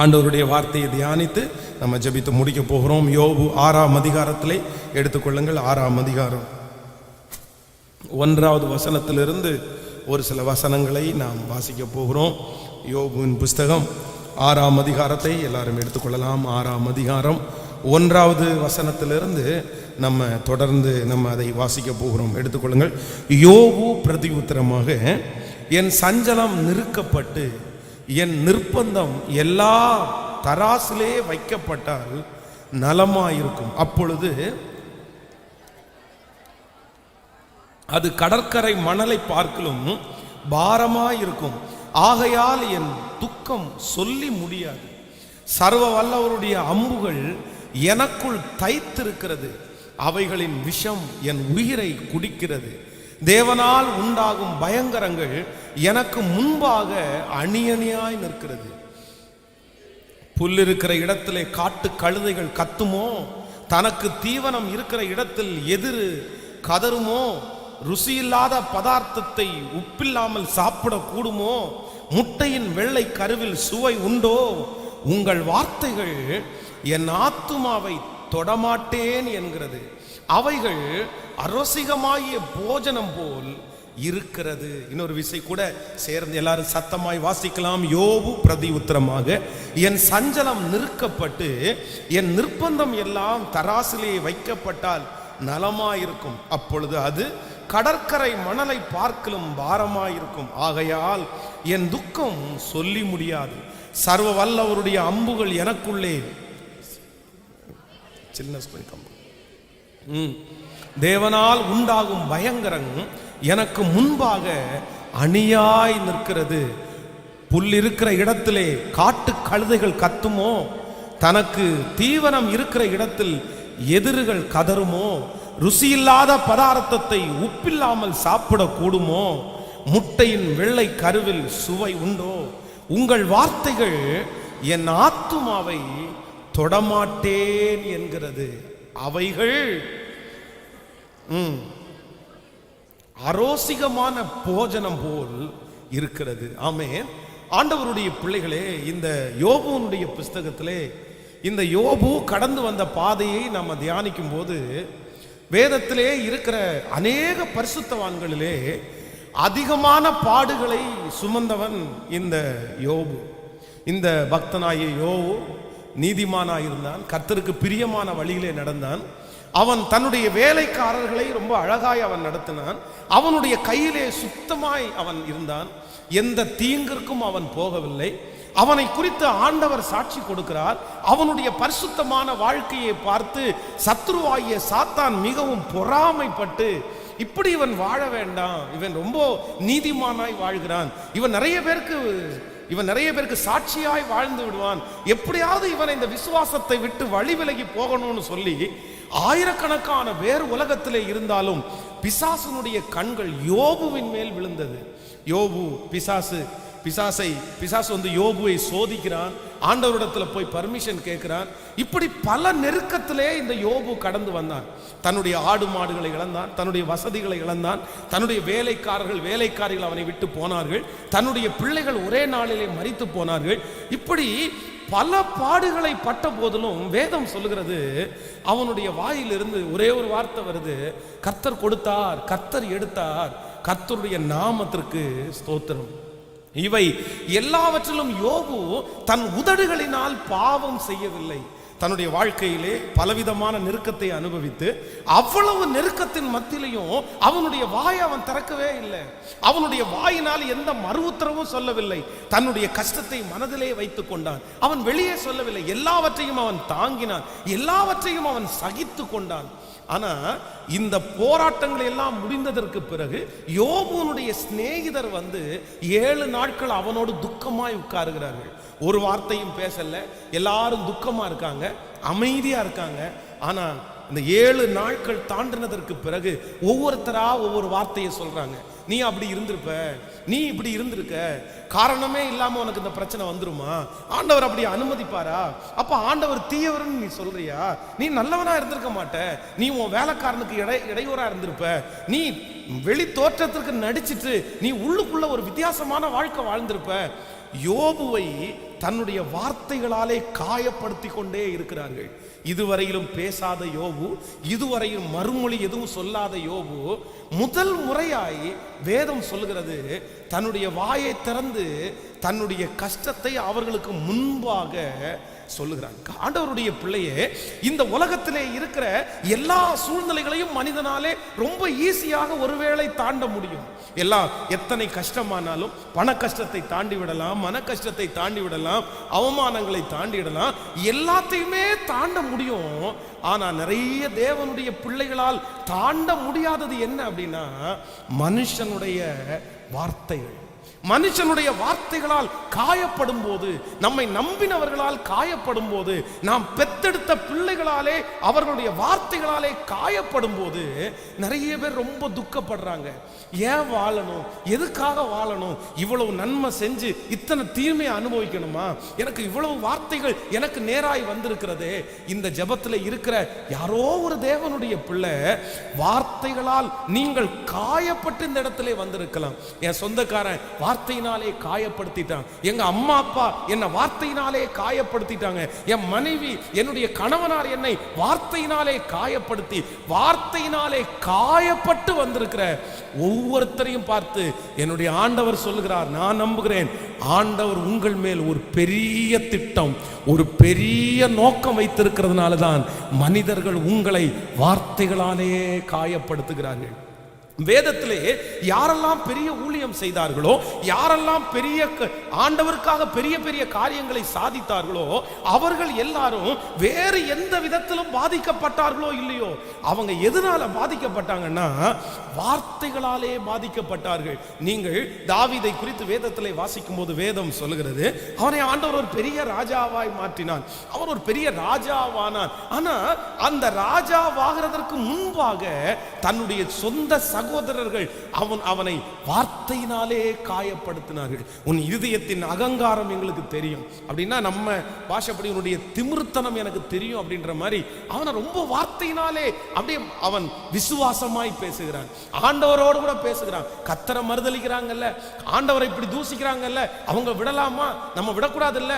ஆண்டவருடைய வார்த்தையை தியானித்து நம்ம ஜெபித்து முடிக்க போகிறோம். யோபு 6ஆம் அதிகாரத்திலே எடுத்துக்கொள்ளுங்கள். 6ஆம் அதிகாரம் 1வது வசனத்திலிருந்து ஒரு சில வசனங்களை நாம் வாசிக்க போகிறோம். யோபுவின் புஸ்தகம் 6ஆம் அதிகாரத்தை எல்லாரும் எடுத்துக்கொள்ளலாம். 6ஆம் அதிகாரம் 1வது வசனத்திலிருந்து நம்ம தொடர்ந்து நம்ம அதை வாசிக்க போகிறோம். எடுத்துக்கொள்ளுங்கள். யோபு பிரதி உத்தரமாக, என் சஞ்சலம் நிறுக்கப்பட்டு என் நிர்பந்தம் எல்லா தராசிலே வைக்கப்பட்டால் நலமாயிருக்கும். அப்பொழுது அது கடற்கரை மணலை பார்க்கலும் பாரமாயிருக்கும். ஆகையால் என் துக்கம் சொல்லி முடியாது. சர்வ வல்லவருடைய அம்புகள் எனக்குள் தைத்திருக்கிறது. அவைகளின் விஷம் என் உயிரை குடிக்கிறது. தேவனால் உண்டாகும் பயங்கரங்கள் எனக்கு முன்பாக அணி அணியாய் நிற்கிறது. புல் இருக்கிற இடத்திலே காட்டு கழுதைகள் கத்துமோ? தனக்கு தீவனம் இருக்கிற இடத்தில் எதிர் கதறுமோ? ருசியில்லாத பதார்த்தத்தை உப்பில்லாமல் சாப்பிட கூடுமோ? முட்டையின் வெள்ளை கருவில் சுவை உண்டோ? உங்கள் வார்த்தைகள் என் ஆத்துமாவை தொடமாட்டேன் என்கிறது. அவைகள் அரோசிகமாகிய போஜனம் போல் இருக்கிறது. இன்னொரு விசை கூட சேர்ந்து எல்லாரும் சத்தமாய் வாசிக்கலாம். யோபு பிரதி உத்தரமாக, என் சஞ்சலம் நிறுக்கப்பட்டு என் நிர்பந்தம் எல்லாம் தராசிலே வைக்கப்பட்டால் நலமாயிருக்கும். அப்பொழுது அது கடற்கரை மணலை பார்க்கலும் பாரமாயிருக்கும். ஆகையால் என் துக்கம் சொல்லி முடியாது. சர்வ வல்லவருடைய அம்புகள் எனக்குள்ளே தேவனால் உண்டாகும் பயங்கரம் எனக்கு முன்பாக அணியாய் நிற்கிறது. புல் இருக்கிற இடத்திலே காட்டு கழுதைகள் கத்துமோ? தனக்கு தீவனம் இருக்கிற இடத்தில் எதிர்கள் கதறுமோ? ருசியில்லாத பதார்த்தத்தை உப்பில்லாமல் சாப்பிட கூடுமோ? முட்டையின் வெள்ளை கருவில் சுவை உண்டோ? உங்கள் வார்த்தைகள் என் ஆத்துமாவை தொடமாட்டேன் என்கிறது. அவைகள் அரோசிகமான போஜனம் போல் இருக்கிறது. ஆமென். ஆண்டவருடைய பிள்ளைகளே, இந்த யோபுனுடைய புஸ்தகத்திலே இந்த யோபு கடந்து வந்த பாதையை நம்ம தியானிக்கும் போது வேதத்திலே இருக்கிற அநேக பரிசுத்தவான்களிலே அதிகமான பாடுகளை சுமந்தவன் இந்த யோபு. இந்த பக்தனாகிய யோபு நீதிமானாய் இருந்தான். கர்த்தருக்கு பிரியமான வழியிலே நடந்தான். அவன் தன்னுடைய வேலைக்காரர்களை ரொம்ப அழகாய் அவன் நடத்தினான். அவனுடைய கையிலே சுத்தமாய் அவன் இருந்தான். எந்த தீங்கிற்கும் அவன் போகவில்லை. அவனை குறித்து ஆண்டவர் சாட்சி கொடுக்கிறார். அவனுடைய பரிசுத்தமான வாழ்க்கையை பார்த்து சத்துருவாகிய சாத்தான் மிகவும் பொறாமைப்பட்டு, இப்படி இவன் வாழ வேண்டாம், இவன் ரொம்ப நீதிமானாய் வாழ்கிறான், இவன் நிறைய பேருக்கு சாட்சியாய் வாழ்ந்து விடுவான், எப்படியாவது இவன் இந்த விசுவாசத்தை விட்டு வழி விலகி போகணும்னு சொல்லி ஆயிரக்கணக்கான வேறு உலகத்திலே இருந்தாலும் பிசாசனுடைய கண்கள் யோபுவின் மேல் விழுந்தது. யோபு பிசாசு வந்து யோபுவை சோதிக்கிறான். ஆண்டவரிடத்துல போய் பர்மிஷன் கேட்கிறான். இப்படி பல நெருக்கத்திலே இந்த யோபு கடந்து வந்தான். தன்னுடைய ஆடு மாடுகளை இழந்தான், தன்னுடைய வசதிகளை இழந்தான், தன்னுடைய வேலைக்காரிகள் அவனை விட்டு போனார்கள், தன்னுடைய பிள்ளைகள் ஒரே நாளிலே மரித்து போனார்கள். இப்படி பல பாடுகளை பட்ட போதிலும் வேதம் சொல்லுகிறது, அவனுடைய வாயிலிருந்து ஒரே ஒரு வார்த்தை வருது, கர்த்தர் கொடுத்தார், கர்த்தர் எடுத்தார், கர்த்தருடைய நாமத்திற்கு ஸ்தோத்திரம். இவை எல்லாவற்றிலும் யோபு தன் உதடுகளினால் பாவம் செய்யவில்லை. தன்னுடைய வாழ்க்கையிலே பலவிதமான நெருக்கத்தை அனுபவித்து, அவ்வளவு நெருக்கத்தின் மத்தியிலையும் அவனுடைய வாயை அவன் திறக்கவே இல்லை. அவனுடைய வாயினால் எந்த மறு உத்தரவும் சொல்லவில்லை. தன்னுடைய கஷ்டத்தை மனதிலே வைத்துக் கொண்டான். அவன் வெளியே சொல்லவில்லை. எல்லாவற்றையும் அவன் தாங்கினான், எல்லாவற்றையும் அவன் சகித்து கொண்டான். ஆனா இந்த போராட்டங்கள் எல்லாம் முடிந்ததற்கு பிறகு யோபுனுடைய சிநேகிதர் வந்து 7 நாட்கள் அவனோடு துக்கமாய் உட்காருகிறார்கள். ஒரு வார்த்தையும் பேசல. எல்லாரும் துக்கமா இருக்காங்க, அமைதியா இருக்காங்க. ஆனா இந்த 7 நாட்கள் தாண்டினதற்கு பிறகு ஒவ்வொருத்தரா ஒவ்வொரு வார்த்தையை சொல்றாங்க. நீ அப்படி இருந்திருப்ப, நீ இப்படி இருந்திருக்க, காரணமே இல்லாம உனக்கு இந்த பிரச்சனை வந்துருமா? ஆண்டவர் அப்படி அனுமதிப்பாரா? அப்ப ஆண்டவர் தீயவர்னு நீ சொல்றியா? நீ நல்லவனா இருந்திருக்க மாட்ட, நீ உன் வேலைக்காரனுக்கு இடையூறா இருந்திருப்ப, நீ வெளி தோற்றத்திற்கு நடிச்சிட்டு நீ உள்ளுக்குள்ள ஒரு வித்தியாசமான வாழ்க்கை வாழ்ந்திருப்ப. யோபுவை தன்னுடைய வார்த்தைகளாலே காயப்படுத்தி கொண்டே இருக்கிறார்கள். இதுவரையிலும் பேசாத யோபு, இதுவரையும் மறுமொழி எதுவும் சொல்லாத யோபு, முதல் முறையாய் வேதம் சொல்லுகிறது தன்னுடைய வாயை திறந்து தன்னுடைய கஷ்டத்தை அவர்களுக்கு முன்பாக சொல்லுகிறான். ஆண்டவருடைய பிள்ளையே, இந்த உலகத்திலே இருக்கிற எல்லா சூழ்நிலைகளையும் மனிதனாலே ரொம்ப ஈஸியாக ஒருவேளை தாண்ட முடியும். எல்லாம் எத்தனை கஷ்டமானாலும் பண கஷ்டத்தை தாண்டி விடலாம், மன கஷ்டத்தை தாண்டி விடலாம், அவமானங்களை தாண்டி விடலாம், எல்லாத்தையுமே தாண்ட முடியும். ஆனா நிறைய தேவனுடைய பிள்ளைகளால் தாண்ட முடியாதது என்ன அப்படின்னா மனுஷனுடைய வார்த்தைகள். மனுஷனுடைய வார்த்தைகளால் காயப்படும் போது, நம்மை நம்பினவர்களால் காயப்படும் போது, நாம் பெத்தெடுத்த பிள்ளைகளாலே அவர்களுடைய வார்த்தைகளாலே காயப்படும் போது நிறைய பேர் ரொம்ப துக்கப்படுறாங்க. ஏன் வாழணும், எதுக்காக வாழணும், இவ்வளவு நன்மை செஞ்சு இத்தனை தீமையை அனுபவிக்கணுமா, எனக்கு இவ்வளவு வார்த்தைகள் எனக்கு நேராய் வந்திருக்கிறதே. இந்த ஜெபத்தில் இருக்கிற யாரோ ஒரு தேவனுடைய பிள்ளை வார்த்தைகளால் நீங்கள் காயப்பட்டு இந்த இடத்திலே வந்திருக்கலாம். என் சொந்தக்காரன் வார்த்தையினாலே காயப்படுத்திட்டான், எங்க அம்மா அப்பா என்னை வார்த்தையினாலே காயப்படுத்திட்டாங்க, என் மனைவி என்னுடைய கணவனார் என்னை வார்த்தையினாலே காயப்படுத்தி, வார்த்தையினாலே காயப்பட்டு வந்திருக்கிற ஒவ்வொருத்தரையும் பார்த்து என்னுடைய ஆண்டவர் சொல்லுகிறார், நான் நம்புகிறேன் ஆண்டவர் உங்கள் மேல் ஒரு பெரிய திட்டம், ஒரு பெரிய நோக்கம் வைத்திருக்கிறதுனால தான் மனிதர்கள் உங்களை வார்த்தைகளாலே காயப்படுத்துகிறார்கள். வேதத்திலே யாரெல்லாம் பெரிய ஊழியம் செய்தார்களோ, யாரெல்லாம் பெரிய ஆண்டவருக்காக பெரிய பெரிய காரியங்களை சாதித்தார்களோ, அவர்கள் எல்லாரும் வேறு எந்த விதத்திலும் பாதிக்கப்பட்டார்களோ இல்லையோ, அவங்க எதனால பாதிக்கப்பட்டாங்கன்னா வார்த்தைகளாலே பாதிக்கப்பட்டார்கள். நீங்கள் தாவீதை குறித்து வேதத்திலே வாசிக்கும் போது வேதம் சொல்லுகிறது, அவனை ஆண்டவர் ஒரு பெரிய ராஜாவாய் மாற்றினான், அவர் ஒரு பெரிய ராஜாவானான். ஆனா அந்த ராஜாவாகிறதற்கு முன்பாக தன்னுடைய சொந்த சகோதரர்கள் அவனை வார்த்தையினாலே காயப்படுத்தினார்கள். உன் இருதயத்தின் அகங்காரம் எங்களுக்கு தெரியும் அப்படின்னா, நம்ம பாஷைப்படி உன்னுடைய திமிர்த்தனம் எனக்கு தெரியும் அப்படின்ற மாதிரி அவனை ரொம்ப வார்த்தையினாலே அப்படியே அவன் விசுவாசமாய் பேசுகிறான், ஆண்டவரோடு கூட பேசுகிறான். கர்த்தரை மறுதலிக்கிறாங்கல்ல, ஆண்டவரை இப்படி தூசிக்கிறாங்கல்ல, அவங்க விடலாமா, நம்ம விடக்கூடாது இல்ல,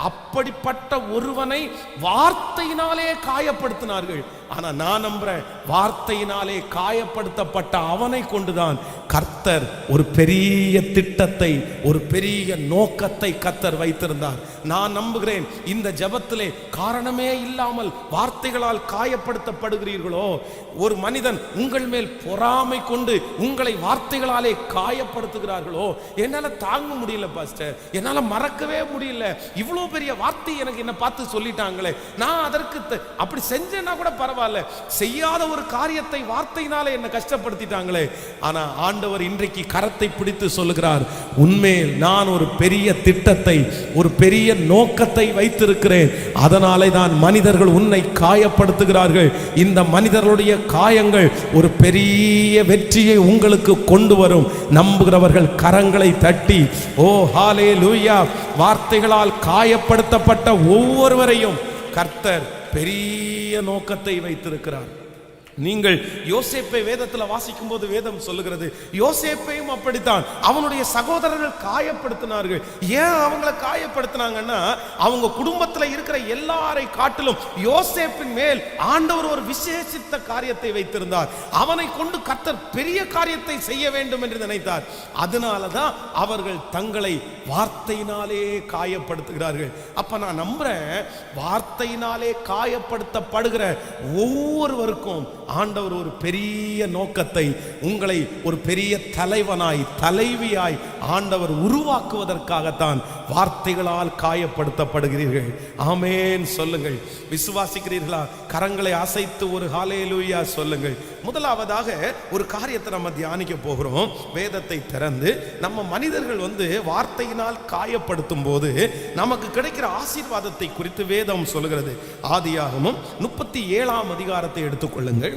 அப்படிப்பட்ட ஒருவனை வார்த்தையினாலே காயப்படுத்தினார்கள். ஆனா நான் நம்புறேன், வார்த்தையினாலே காயப்படுத்தப்பட்ட அவனை கொண்டுதான் கர்த்தர் ஒரு பெரிய திட்டத்தை, ஒரு பெரிய நோக்கத்தை கர்த்தர் வைத்திருந்தார். நான் நம்புகிறேன் இந்த ஜெபத்திலே காரணமே இல்லாமல் வார்த்தைகளால் காயப்படுத்தப்படுகிறீர்களோ, ஒரு மனிதன் உங்கள் மேல் பொறாமை கொண்டு உங்களை வார்த்தைகளாலே காயப்படுத்துகிறார்களோ, என்னால தாங்க முடியல பாஸ்டர், என்னால மறக்கவே முடியல, இவ்வளவு பெரிய வார்த்தை எனக்கு என்ன பார்த்து சொல்லிட்டாங்களே, நான் அதற்கு அப்படி செஞ்சேன்னா கூட பரவாயில்ல, செய்யாத ஒரு காரியத்தை வார்த்தையினாலே என்ன கஷ்டப்படுத்திட்டாங்களே. ஆனா ஆண்டவர் இன்றைக்கு கரத்தை பிடித்து சொல்லுகிறார், உன்மேல் நான் ஒரு பெரிய திட்டத்தை, ஒரு பெரிய நோக்கத்தை வைத்திருக்கிறேன், அதனாலே தான் மனிதர்கள் உன்னை காயப்படுத்துகிறார்கள். இந்த மனிதர்களுடைய காயங்கள் ஒரு பெரிய வெற்றியை உங்களுக்கு கொண்டு வரும். நம்புகிறவர்கள் கரங்களை தட்டி ஓ ஹல்லேலூயா. வார்த்தைகளால் காயப்படுத்தப்பட்ட ஒவ்வொருவரையும் கர்த்தர் பெரிய நோக்கத்தை வைத்திருக்கிறார். நீங்கள் யோசேப்பை வேதத்தில் வாசிக்கும் போது வேதம் சொல்லுகிறது, யோசேப்பையும் அப்படித்தான் அவனுடைய சகோதரர்கள் காயப்படுத்தினார்கள். ஏன் அவங்களை காயப்படுத்தினாங்கன்னா, அவங்க குடும்பத்தில் இருக்கிற எல்லாரை காட்டிலும் யோசேப்பின் மேல் ஆண்டவர் ஒரு விசேஷித்த காரியத்தை வைத்திருந்தார். அவனை கொண்டு கர்த்தர் பெரிய காரியத்தை செய்ய வேண்டும் என்று நினைத்தார். அதனாலதான் அவர்கள் தங்களை வார்த்தையினாலே காயப்படுத்துகிறார்கள். அப்ப நான் நம்புறேன், வார்த்தையினாலே காயப்படுத்தப்படுகிற ஒவ்வொருவருக்கும் ஆண்டவர் ஒரு பெரிய நோக்கத்தை, உங்களை ஒரு பெரிய தலைவனாய் தலைவியாய் ஆண்டவர் உருவாக்குவதற்காகத்தான் வார்த்தைகளால் காயப்படுத்தப்படுகிறீர்கள். ஆமென் சொல்லுங்கள். விசுவாசிக்கிறீர்களா? கரங்களை அசைத்து ஒரு ஹல்லேலூயா சொல்லுங்கள். முதலாவதாக ஒரு காரியத்தை நம்ம தியானிக்க போகிறோம். வேதத்தை திறந்து நம்ம மனிதர்கள் வார்த்தையினால் காயப்படுத்தும் போது நமக்கு கிடைக்கிற ஆசீர்வாதத்தை குறித்து வேதம் சொல்லுகிறது. ஆதியாகமம் 37ஆம் அதிகாரத்தை எடுத்துக்கொள்ளுங்கள்.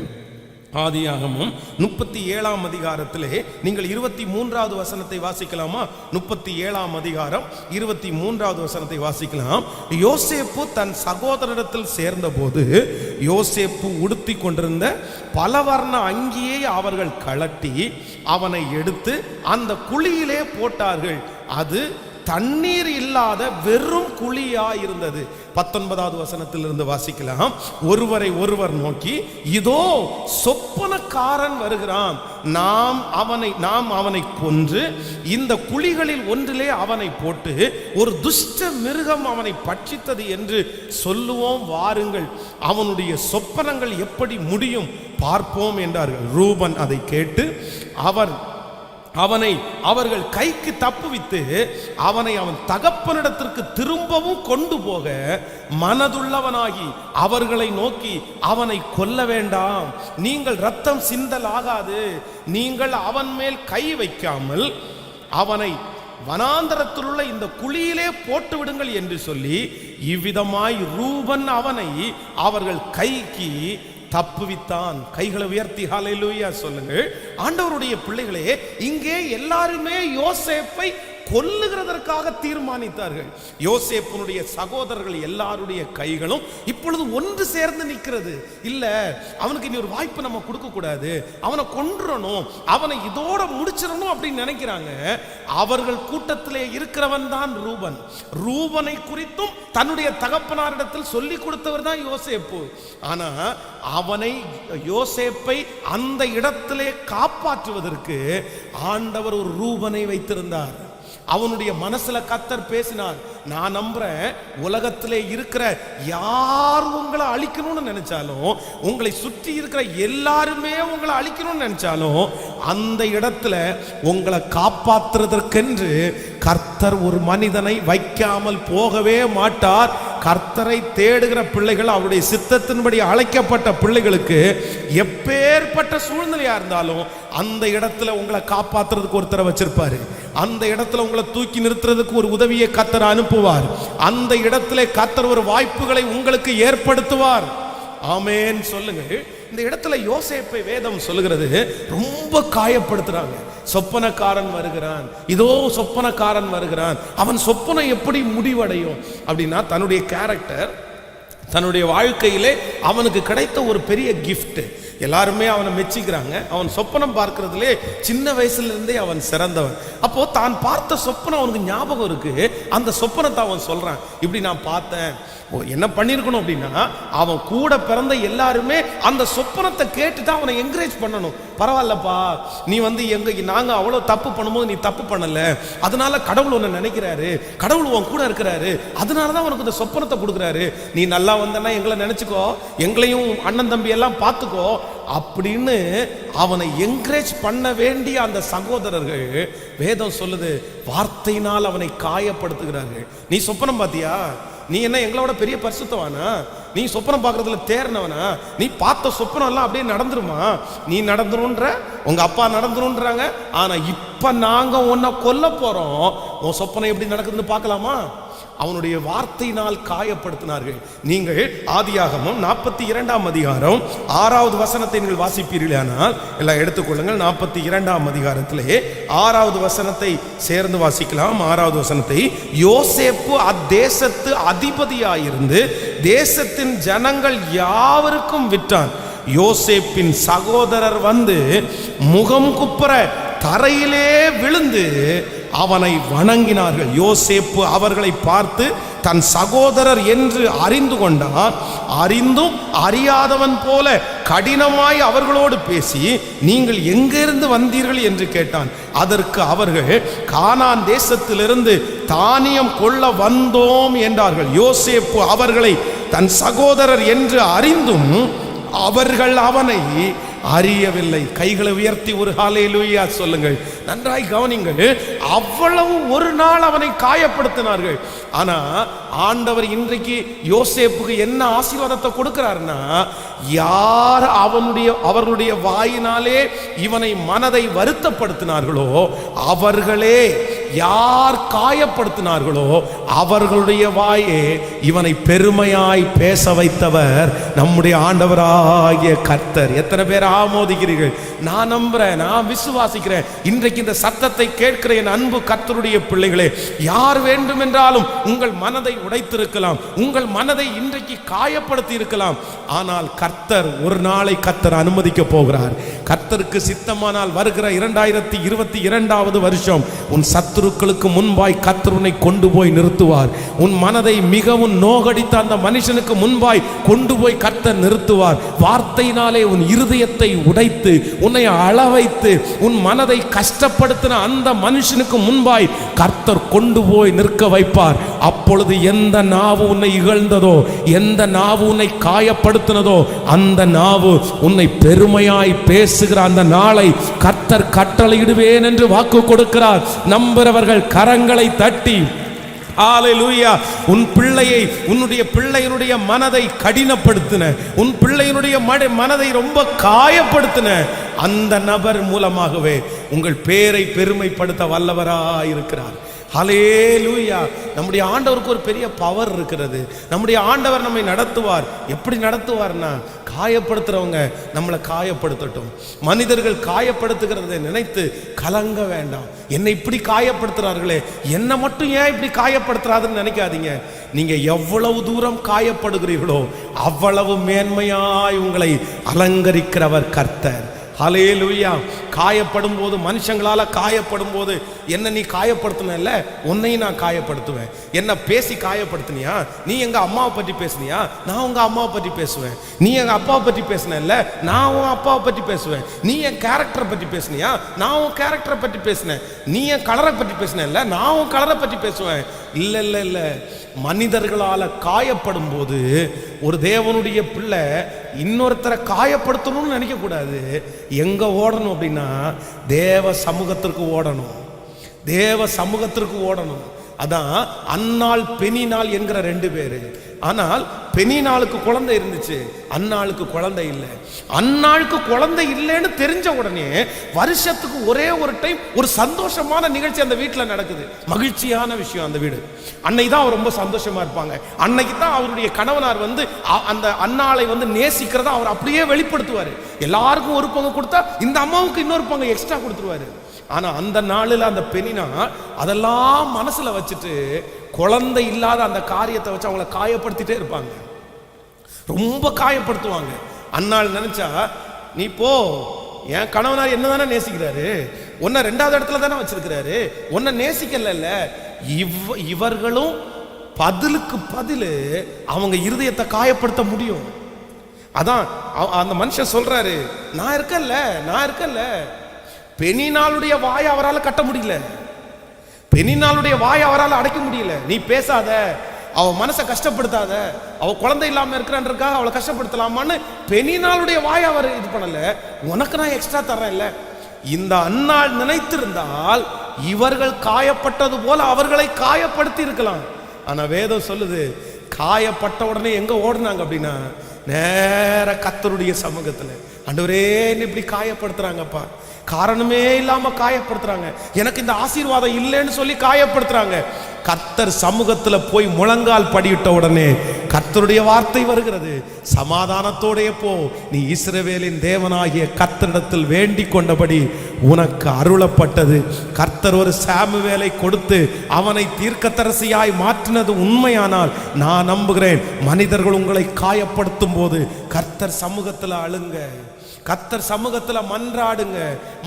ஆதியாகமம் 37ஆம் அதிகாரத்திலே நீங்கள் 23வது வசனத்தை வாசிக்கலாமா? 37ஆம் அதிகாரம் 23வது வசனத்தை வாசிக்கலாம். யோசேப்பு தன் சகோதரரிடத்தில் சேர்ந்த போது யோசேப்பு உடுத்தி கொண்டிருந்த பலவர்ண அங்கியை அவர்கள் கழட்டி அவனை எடுத்து அந்த குழியிலே போட்டார்கள். அது தண்ணீர் இல்லாத வெறும் குழியா இருந்தது. 19வது வசனத்திலிருந்து வாசிக்கலாம். ஒருவரை ஒருவர் நோக்கி, இதோ சொப்பனக்காரன் வருகிறான், நாம் அவனை கொன்று இந்த குழிகளில் ஒன்றிலே அவனை போட்டு ஒரு துஷ்ட மிருகம் அவனை பட்சித்தது என்று சொல்லுவோம், வாருங்கள், அவனுடைய சொப்பனங்கள் எப்படி முடியும் பார்ப்போம் என்றார்கள். ரூபன் அதை கேட்டு அவனை அவர்கள் கைக்கு தப்புவித்து அவனை அவன் தகப்பனிடத்திற்கு திரும்பவும் கொண்டு போக மனதுள்ளவனாகி அவர்களை நோக்கி, அவனை கொல்ல வேண்டாம், நீங்கள் இரத்தம் சிந்தலாகாது, நீங்கள் அவன் மேல் கை வைக்காமல் அவனை வனாந்தரத்தில் உள்ள இந்த குழியிலே போட்டு விடுங்கள் என்று சொல்லி, இவ்விதமாய் ரூபன் அவனை அவர்கள் கைக்கு தப்புவித்தான். கைகளை உயர்த்தி ஹல்லேலூயா சொல்லுங்கள். ஆண்டவருடைய பிள்ளைகளே, இங்கே எல்லாருமே யோசேப்பை கொல்லுகிறதற்காக தீர்மானித்தார்கள். யோசேப்பினுடைய சகோதரர்கள் எல்லாருடைய கைகளும் இப்பொழுது ஒன்று சேர்ந்து நிற்கிறது. இல்ல, அவனுக்கு இனி ஒரு வாய்ப்பு நம்ம கொடுக்க கூடாது, அவனை கொன்றணும், அவனை இதோட முடிச்சிடணும் அப்படின்னு நினைக்கிறாங்க. அவர்கள் கூட்டத்திலே இருக்கிறவன் தான் ரூபன். ரூபனை குறித்தும் தன்னுடைய தகப்பனாரிடத்தில் சொல்லி கொடுத்தவர் தான் யோசேப்பு. ஆனா யோசேப்பை அந்த இடத்திலே காப்பாற்றுவதற்கு ஆண்டவர் ஒரு ரூபனை வைத்திருந்தார். அவனுடைய மனசுல கர்த்தர் பேசினார். நான் நம்புறேன், உலகத்திலே இருக்கிற யார் உங்களை அழிக்கணும்னு நினைச்சாலும், உங்களை சுற்றி இருக்கிற எல்லாருமே உங்களை அழிக்கணும்னு நினைச்சாலும், அந்த இடத்துல உங்களை காப்பாற்றுவதற்கென்று கர்த்தர் ஒரு மனிதனை வைக்காமல் போகவே மாட்டார். கர்த்தரை தேடுகிற பிள்ளைகள், அவருடைய சித்தத்தின்படி அழைக்கப்பட்ட பிள்ளைகளுக்கு எப்பேற்பட்ட சூழ்நிலையா இருந்தாலும் அந்த இடத்துல உங்களை காப்பாற்றுறதுக்கு ஒருத்தரை வச்சிருப்பாரு. அந்த இடத்துல உங்களை தூக்கி நிறுத்துறதுக்கு ஒரு உதவியை கர்த்தர் அனுப்புவார். அந்த இடத்துல கர்த்தர் ஒரு வாய்ப்புகளை உங்களுக்கு ஏற்படுத்துவார். ஆமென் சொல்லுங்க. இந்த இடத்துல யோசேப்பை வேதம் சொல்லுகிறது ரொம்ப காயப்படுத்துறாங்க. சொப்பனக்காரன் வருகிறான், இதோ சொப்பனக்காரன் வருகிறான். அவன் சொப்பனை எப்படி முடிவடையும் அப்படின்னா, தன்னுடைய கேரக்டர், தன்னுடைய வாழ்க்கையிலே அவனுக்கு கிடைத்த ஒரு பெரிய கிஃப்ட். எல்லாருமே அவனை மெச்சிக்கிறாங்க. அவன் சொப்பனம் பார்க்கறதுலே சின்ன வயசுல இருந்தே அவன் சிறந்தவன். அப்போ தான் பார்த்த சொப்பனம் அவனுக்கு ஞாபகம் இருக்கு. அந்த சொப்பனத்தை அவன் சொல்றான், இப்படி நான் பார்த்தேன். என்ன பண்ணிருக்கணும் அப்படின்னா, அவன் கூட பிறந்த எல்லாருமே அந்த சொப்பனத்தை கேட்டுட்டு அவனை என்கரேஜ் பண்ணணும். பரவாயில்லப்பா, நீ நாங்க அவ்வளவு தப்பு பண்ணும்போது நீ தப்பு பண்ணல, அதனால கடவுள் உன்னை நினைக்கிறாரு, கடவுள் உன் கூட இருக்கிறாரு, அதனாலதான் உனக்கு இந்த சொப்பனத்தை கொடுக்குறாரு. நீ நல்லா வந்தனா எங்களை நினைச்சுக்கோ, எங்களையும் அண்ணன் தம்பி எல்லாம் பார்த்துக்கோ அப்படின்னு அவனை என்கரேஜ் பண்ண வேண்டிய அந்த சகோதரர்கள், வேதம் சொல்லுது, வார்த்தையினால் அவனை காயப்படுத்துகிறார்கள். நீ சொப்பனம் பார்த்தியா? நீ என்ன எங்களோட பெரிய பரிசுத்தவானா? நீ சொப்பனம் பார்க்கறதுல தேர்னவனா? நீ பார்த்த சொப்பனம் எல்லாம் அப்படியே நடந்துருமா? நீ நடந்துருன்ற, உங்க அப்பா நடந்துருன்றாங்க. ஆனா இப்ப நாங்க உன்னை கொல்ல போறோம், உன் சொப்பனம் எப்படி நடக்குதுன்னு பார்க்கலாமா? அவனுடைய வார்த்தையினால் காயப்படுத்தினார்கள். நீங்கள் ஆதியாகமம் 42ஆம் அதிகாரம் 6வது வசனத்தை நீங்கள் வாசிப்பீர்களானால் எல்லாம் எடுத்துக்கொள்ளுங்கள். 42ஆம் அதிகாரத்திலே 6வது வசனத்தை சேர்ந்து வாசிக்கலாம். 6வது வசனத்தை, யோசேப்பு அத்தேசத்து அதிபதியாயிருந்து தேசத்தின் ஜனங்கள் யாவருக்கும் விற்றான். யோசேப்பின் சகோதரர் வந்து முகம் குப்புற தரையிலே விழுந்து அவனை வணங்கினார்கள். யோசேப்பு அவர்களை பார்த்து தன் சகோதரர் என்று அறிந்து கொண்டான். அறிந்தும் அறியாதவன் போல கடினமாய் அவர்களோடு பேசி, நீங்கள் எங்கிருந்து வந்தீர்கள் என்று கேட்டான். அதற்கு அவர்கள், கானான் தேசத்திலிருந்து தானியம் கொள்ள வந்தோம் என்றார்கள். யோசேப்பு அவர்களை தன் சகோதரர் என்று அறிந்தும் அவர்கள் அவனை அறியவில்லை. கைகளை உயர்த்தி ஒரு ஹல்லேலூயா சொல்லுங்கள். நன்றாய் கவனிங்கள். அவ்வளவு ஒரு நாள் அவனை காயப்படுத்தினார்கள். ஆனா ஆண்டவர் இன்றைக்கு யோசேப்புக்கு என்ன ஆசீர்வாதத்தை கொடுக்கிறார்னா, யார் அவர்களுடைய வாயினாலே இவனை மனதை வருத்தப்படுத்தினார்களோ, அவர்களே யார் காயப்படுத்தினார்களோ அவர்களுடைய வாயே இவனை பெருமையாய் பேச வைத்தவர் நம்முடைய ஆண்டவராகிய கர்த்தர். எத்தனை பேர் ஆமோதிக்கிறீர்கள்? நான் நம்புறேன், நான் விசுவாசிக்கிறேன். இன்றைக்கு இந்த சத்தத்தை கேட்கிற என் அன்பு கர்த்தருடைய பிள்ளைகளே, யார் வேண்டும் என்றாலும் உங்கள் மனதை உடைத்திருக்கலாம், உங்கள் மனதை இன்றைக்கு காயப்படுத்தி இருக்கலாம். ஆனால் கர்த்தர் ஒரு நாளை கர்த்தர் அனுமதிக்க போகிறார். கர்த்தருக்கு சித்தமானால் வருகிற 2022வது வருஷம் உன் சத்துரு சத்துருக்களுக்கு முன்பாய் கர்த்தர் உன்னை கொண்டு போய் நிறுத்துவார். உன் மனதை மிகவும் நோகடித்த அந்த மனுஷனுக்கு முன்பாய் கொண்டு போய் கர்த்தர் நிறுத்துவார். வார்த்தையினாலே உன் இருதயத்தை உடைத்து உன்னை அளவைத்து உன் மனதை கஷ்டப்படுத்தின அந்த மனுஷனுக்கு முன்பாய் கர்த்தர் கொண்டு போய் நிற்க வைப்பார். அப்பொழுது எந்த நாவு உன்னை இகழ்ந்ததோ, எந்த நாவு உன்னை காயப்படுத்தினதோ, அந்த நாவு உன்னை பெருமையாய் பேசுகிற அந்த நாளை கர்த்தர் கட்டளையிடுவேன் என்று வாக்கு கொடுக்கிறார். நம்புறவர்கள் கரங்களை தட்டி ஹல்லேலூயா. உன் பிள்ளையை, உன்னுடைய பிள்ளையினுடைய மனதை கடினப்படுத்தின, உன் பிள்ளையினுடைய மனதை ரொம்ப காயப்படுத்தின அந்த நபர் மூலமாகவே உங்கள் பேரை பெருமைப்படுத்த வல்லவராயிருக்கிறார். ஹல்லேலூயா. நம்முடைய ஆண்டவருக்கு ஒரு பெரிய பவர் இருக்கிறது. நம்முடைய ஆண்டவர் நம்மை நடத்துவார். எப்படி நடத்துவார்னா, காயப்படுத்துறவங்க நம்மளை காயப்படுத்தட்டும். மனிதர்கள் காயப்படுத்துகிறதை நினைத்து கலங்க வேண்டாம். என்னை இப்படி காயப்படுத்துறார்களே, என்னை மட்டும் ஏன் இப்படி காயப்படுத்துறாதுன்னு நினைக்காதீங்க. நீங்க எவ்வளவு தூரம் காயப்படுகிறீர்களோ அவ்வளவு மேன்மையாய் உங்களை அலங்கரிக்கிறவர் கர்த்தர். ஹல்லேலூயா. காயப்படும் போது, மனுஷங்களால காயப்படும் போது, என்ன நீ காயப்படுத்தின, உன்னையும் நான் காயப்படுத்துவேன். என்ன பேசி காயப்படுத்தினியா, நீ எங்க அம்மாவை பற்றி பேசுனியா, நான் உங்க அம்மாவை பற்றி பேசுவேன். நீ எங்க அப்பாவை பற்றி பேசின, நான் உன் அப்பாவை பற்றி பேசுவேன். நீ என் கேரக்டரை பற்றி பேசுனியா, நான் உன் கேரக்டரை பற்றி பேசினேன். நீ என் கலரை பற்றி பேசின, நான் உன் கலரை பற்றி பேசுவேன். இல்ல இல்ல இல்ல, மனிதர்களால காயப்படும் போது ஒரு தேவனுடைய பிள்ளை இன்னொருத்தரை காயப்படுத்தணும்னு நினைக்க கூடாது. எங்க ஓடணும் அப்படின்னா, தேவ சமூகத்திற்கு ஓடணும். தேவ சமூகத்திற்கு ஓடணும். அதான் அன்னாள் பெனினாள் என்கிற 2 பேரு. ஆனால் பெனினாளுக்கு குழந்தை இருந்துச்சு, அன்னாளுக்கு குழந்தை இல்லை. அன்னாளுக்கு குழந்தை இல்லைன்னு தெரிஞ்ச உடனே வருஷத்துக்கு ஒரே ஒரு டைம் ஒரு சந்தோஷமான நிகழ்ச்சி அந்த வீட்டில் நடக்குது. மகிழ்ச்சியான விஷயம். அந்த வீடு அன்னைக்கு தான் அவர் ரொம்ப சந்தோஷமா இருப்பாங்க. அன்னைக்கு தான் அவருடைய கணவனார் அந்த அன்னாளை நேசிக்கிறத அவர் அப்படியே வெளிப்படுத்துவார். எல்லாருக்கும் ஒரு பங்கு கொடுத்தா இந்த அம்மாவுக்கு இன்னொரு பங்கு எக்ஸ்ட்ரா கொடுத்துருவாரு. ஆனா அந்த நாளில் அந்த பெனினா அதெல்லாம் மனசுல வச்சுட்டு குழந்தை இல்லாத அந்த காரியத்தை வச்சு அவங்கள காயப்படுத்திட்டே இருப்பாங்க. ரொம்ப காயப்படுத்துவாங்க. அன்னாள் நினைச்சா, நீ போ, என் கணவனார் என்னதானே நேசிக்கிறாரு, உன்னை 2வது இடத்துல தானே வச்சிருக்கிறாரு, உன்னை நேசிக்கல. இவர்களும் பதிலுக்கு பதில் அவங்க இருதயத்தை காயப்படுத்த முடியும். அதான் அந்த மனுஷன் சொல்றாரு, நான் இருக்கல்ல. பெனினாளுடைய வாயை அவரால் கட்ட முடியல, பெனினாளுடைய வாயை அவரால் அடைக்க முடியல. நீ பேசாத, அவ மனசை கஷ்டப்படுத்தாத, அவ குழந்தை இல்லாம இருக்கிறான்றதுக்காக அவளை கஷ்டப்படுத்தலாமான்னு பெனினாளுடைய வாயை அவர் இது பண்ணல. உனக்கு நான் எக்ஸ்ட்ரா தர்றேன்ல. இந்த அன்னாள் நினைத்திருந்தால் இவர்கள் காயப்பட்டது போல அவர்களை காயப்படுத்தி இருக்கலாம். ஆனா வேதம் சொல்லுது, காயப்பட்ட உடனே எங்க ஓடுனாங்க அப்படின்னா, நேர கர்த்தருடைய சமூகத்துல. ஆண்டவரே, இப்படி காயப்படுத்துறாங்கப்பா, காரணமே இல்லாம காயப்படுத்துறாங்க, எனக்கு இந்த ஆசீர்வாதம் இல்லைன்னு சொல்லி காயப்படுத்துறாங்க. கர்த்தர் சமூகத்துல போய் முழங்கால் படியிட்ட உடனே கர்த்தருடைய வார்த்தை வருகிறது, சமாதானத்தோடைய போ, நீ இஸ்ரவேலின் தேவனாகிய கர்த்தரிடத்தில் வேண்டிக் கொண்டபடி உனக்கு அருளப்பட்டது. கர்த்தர் ஒரு சாமுவேலை கொடுத்து அவனை தீர்க்கதரிசியாய் மாற்றினது உண்மையானால் நான் நம்புகிறேன், மனிதர்கள் உங்களை காயப்படுத்தும் போது கர்த்தர் சமூகத்துல அழுங்க, கர்த்தர் சமூகத்துல மன்றாடுங்க.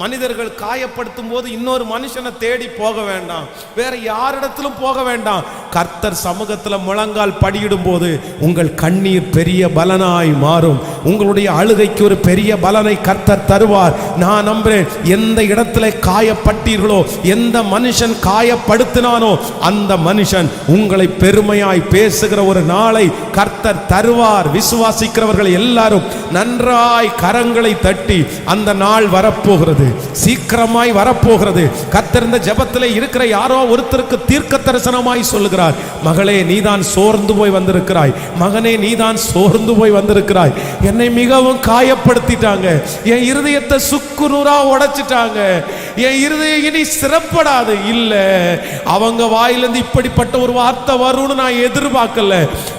மனிதர்கள் காயப்படுத்தும் போது இன்னொரு மனுஷனை தேடி போக வேண்டாம், வேற யாரிடத்திலும் போக வேண்டாம். கர்த்தர் சமூகத்துல முழங்கால் படியிடும் போது உங்கள் கண்ணீர் பெரிய பலனாய் மாறும். உங்களுடைய அழுகைக்கு ஒரு பெரிய பலனை கர்த்தர் தருவார். நான் நம்புறேன், எந்த இடத்துல காயப்பட்டீர்களோ, எந்த மனுஷன் காயப்படுத்தினானோ அந்த மனுஷன் உங்களை பெருமையாய் பேசுகிற ஒரு நாளை கர்த்தர் தருவார். விசுவாசிக்கிறவர்கள் எல்லாரும் நன்றாய் கரங்களை தட்டி, அந்த நாள் வரப்போகிறது, சீக்கிரமாய் வரப்போகிறது. கர்த்தர் இந்த ஜெபத்திலே இருக்கிற யாரோ ஒருத்தருக்கு தீர்க்க தரிசனமாய் சொல்லுகிறார், மகளே நீதான் சோர்ந்து போய் வந்திருக்கிறாய், மகனே நீதான் சோர்ந்து போய் வந்திருக்கிறாய், என்னை மிகவும் காயப்படுத்திட்டாங்க, என் இருதயத்தை சுக்குநூறா உடைச்சிட்டாங்க, என் இருதயம் இனி சிறப்படாது. இல்ல, அவங்க வாயிலிருந்து இப்படிப்பட்ட ஒரு வார்த்தை வரும்னு நான் எதிர்பார்க்கல.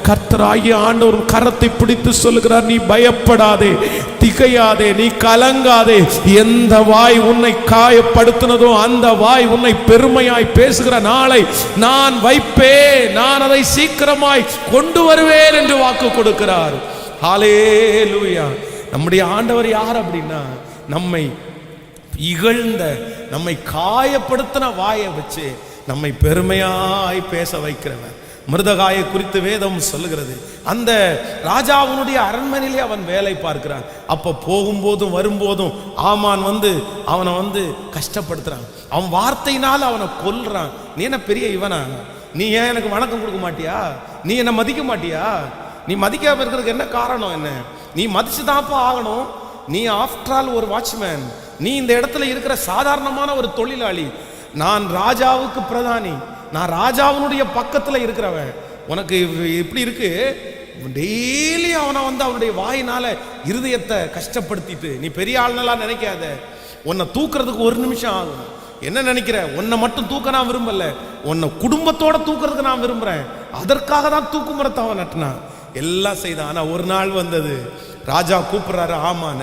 கர்த்தராகிய ஆண்டவர் கரத்தை பிடித்து சொல்லுகிறார், நீ பயப்படாதே, திகையாதே, நீ கலங்காதே. எந்த வாய் உன்னை காயப்படுத்தினதோ அந்த வாய் உன்னை பெருமையாய் பேசுகிற நாளை நான் வைப்பேன், நான் அதை சீக்கிரமாய் கொண்டு வருவேன் என்று வாக்கு கொடுக்கிறார். ஹல்லேலூயா. நம்முடைய ஆண்டவர் யார் அப்படின்னா, நம்மை இகழ்ந்த, நம்மை காயப்படுத்தின வாயை வச்சு நம்மை பெருமையாய் பேச வைக்கிறவர். மிருதகாயை குறித்து வேதம் சொல்லுகிறது. அந்த ராஜாவுடைய அரண்மனையிலே அவன் வேலை பார்க்கிறான். அப்ப போகும்போதும் வரும்போதும் ஆமான் அவனை கஷ்டப்படுத்துறான். அவன் வார்த்தையினால் அவனை கொல்றான். நீ என்ன பெரிய இவனா? நீ ஏன் எனக்கு வணக்கம் கொடுக்க மாட்டியா? நீ என்ன மதிக்க மாட்டியா? நீ மதிக்காம இருக்கிறதுக்கு என்ன காரணம்? என்ன நீ மதிச்சுதான்ப்பா ஆகணும். நீ ஆஃப்டர் ஆல் ஒரு வாட்ச்மேன். நீ இந்த இடத்துல இருக்கிற சாதாரணமான ஒரு தொழிலாளி. நான் ராஜாவுக்கு பிரதானி. நான் ராஜாவுடைய பக்கத்துல இருக்கிறவன். உனக்கு இப்படி இருக்கு. டெய்லி அவனை அவனுடைய வாயினால இருதயத்தை கஷ்டப்படுத்திட்டு நீ பெரிய ஆள்னெல்லாம் நினைக்காத. உன்னை தூக்குறதுக்கு ஒரு நிமிஷம் ஆகும். என்ன நினைக்கிற? உன்னை மட்டும் தூக்க நான் விரும்பல, உன்னை குடும்பத்தோட தூக்குறதுக்கு நான் விரும்புறேன். அதற்காக தான் தூக்கு மரத்தை அவன் நட்டினான், எல்லாம் செய்தான். ஆனா ஒரு நாள் வந்தது, ராஜா கூப்பிடுறாரு ஆமான,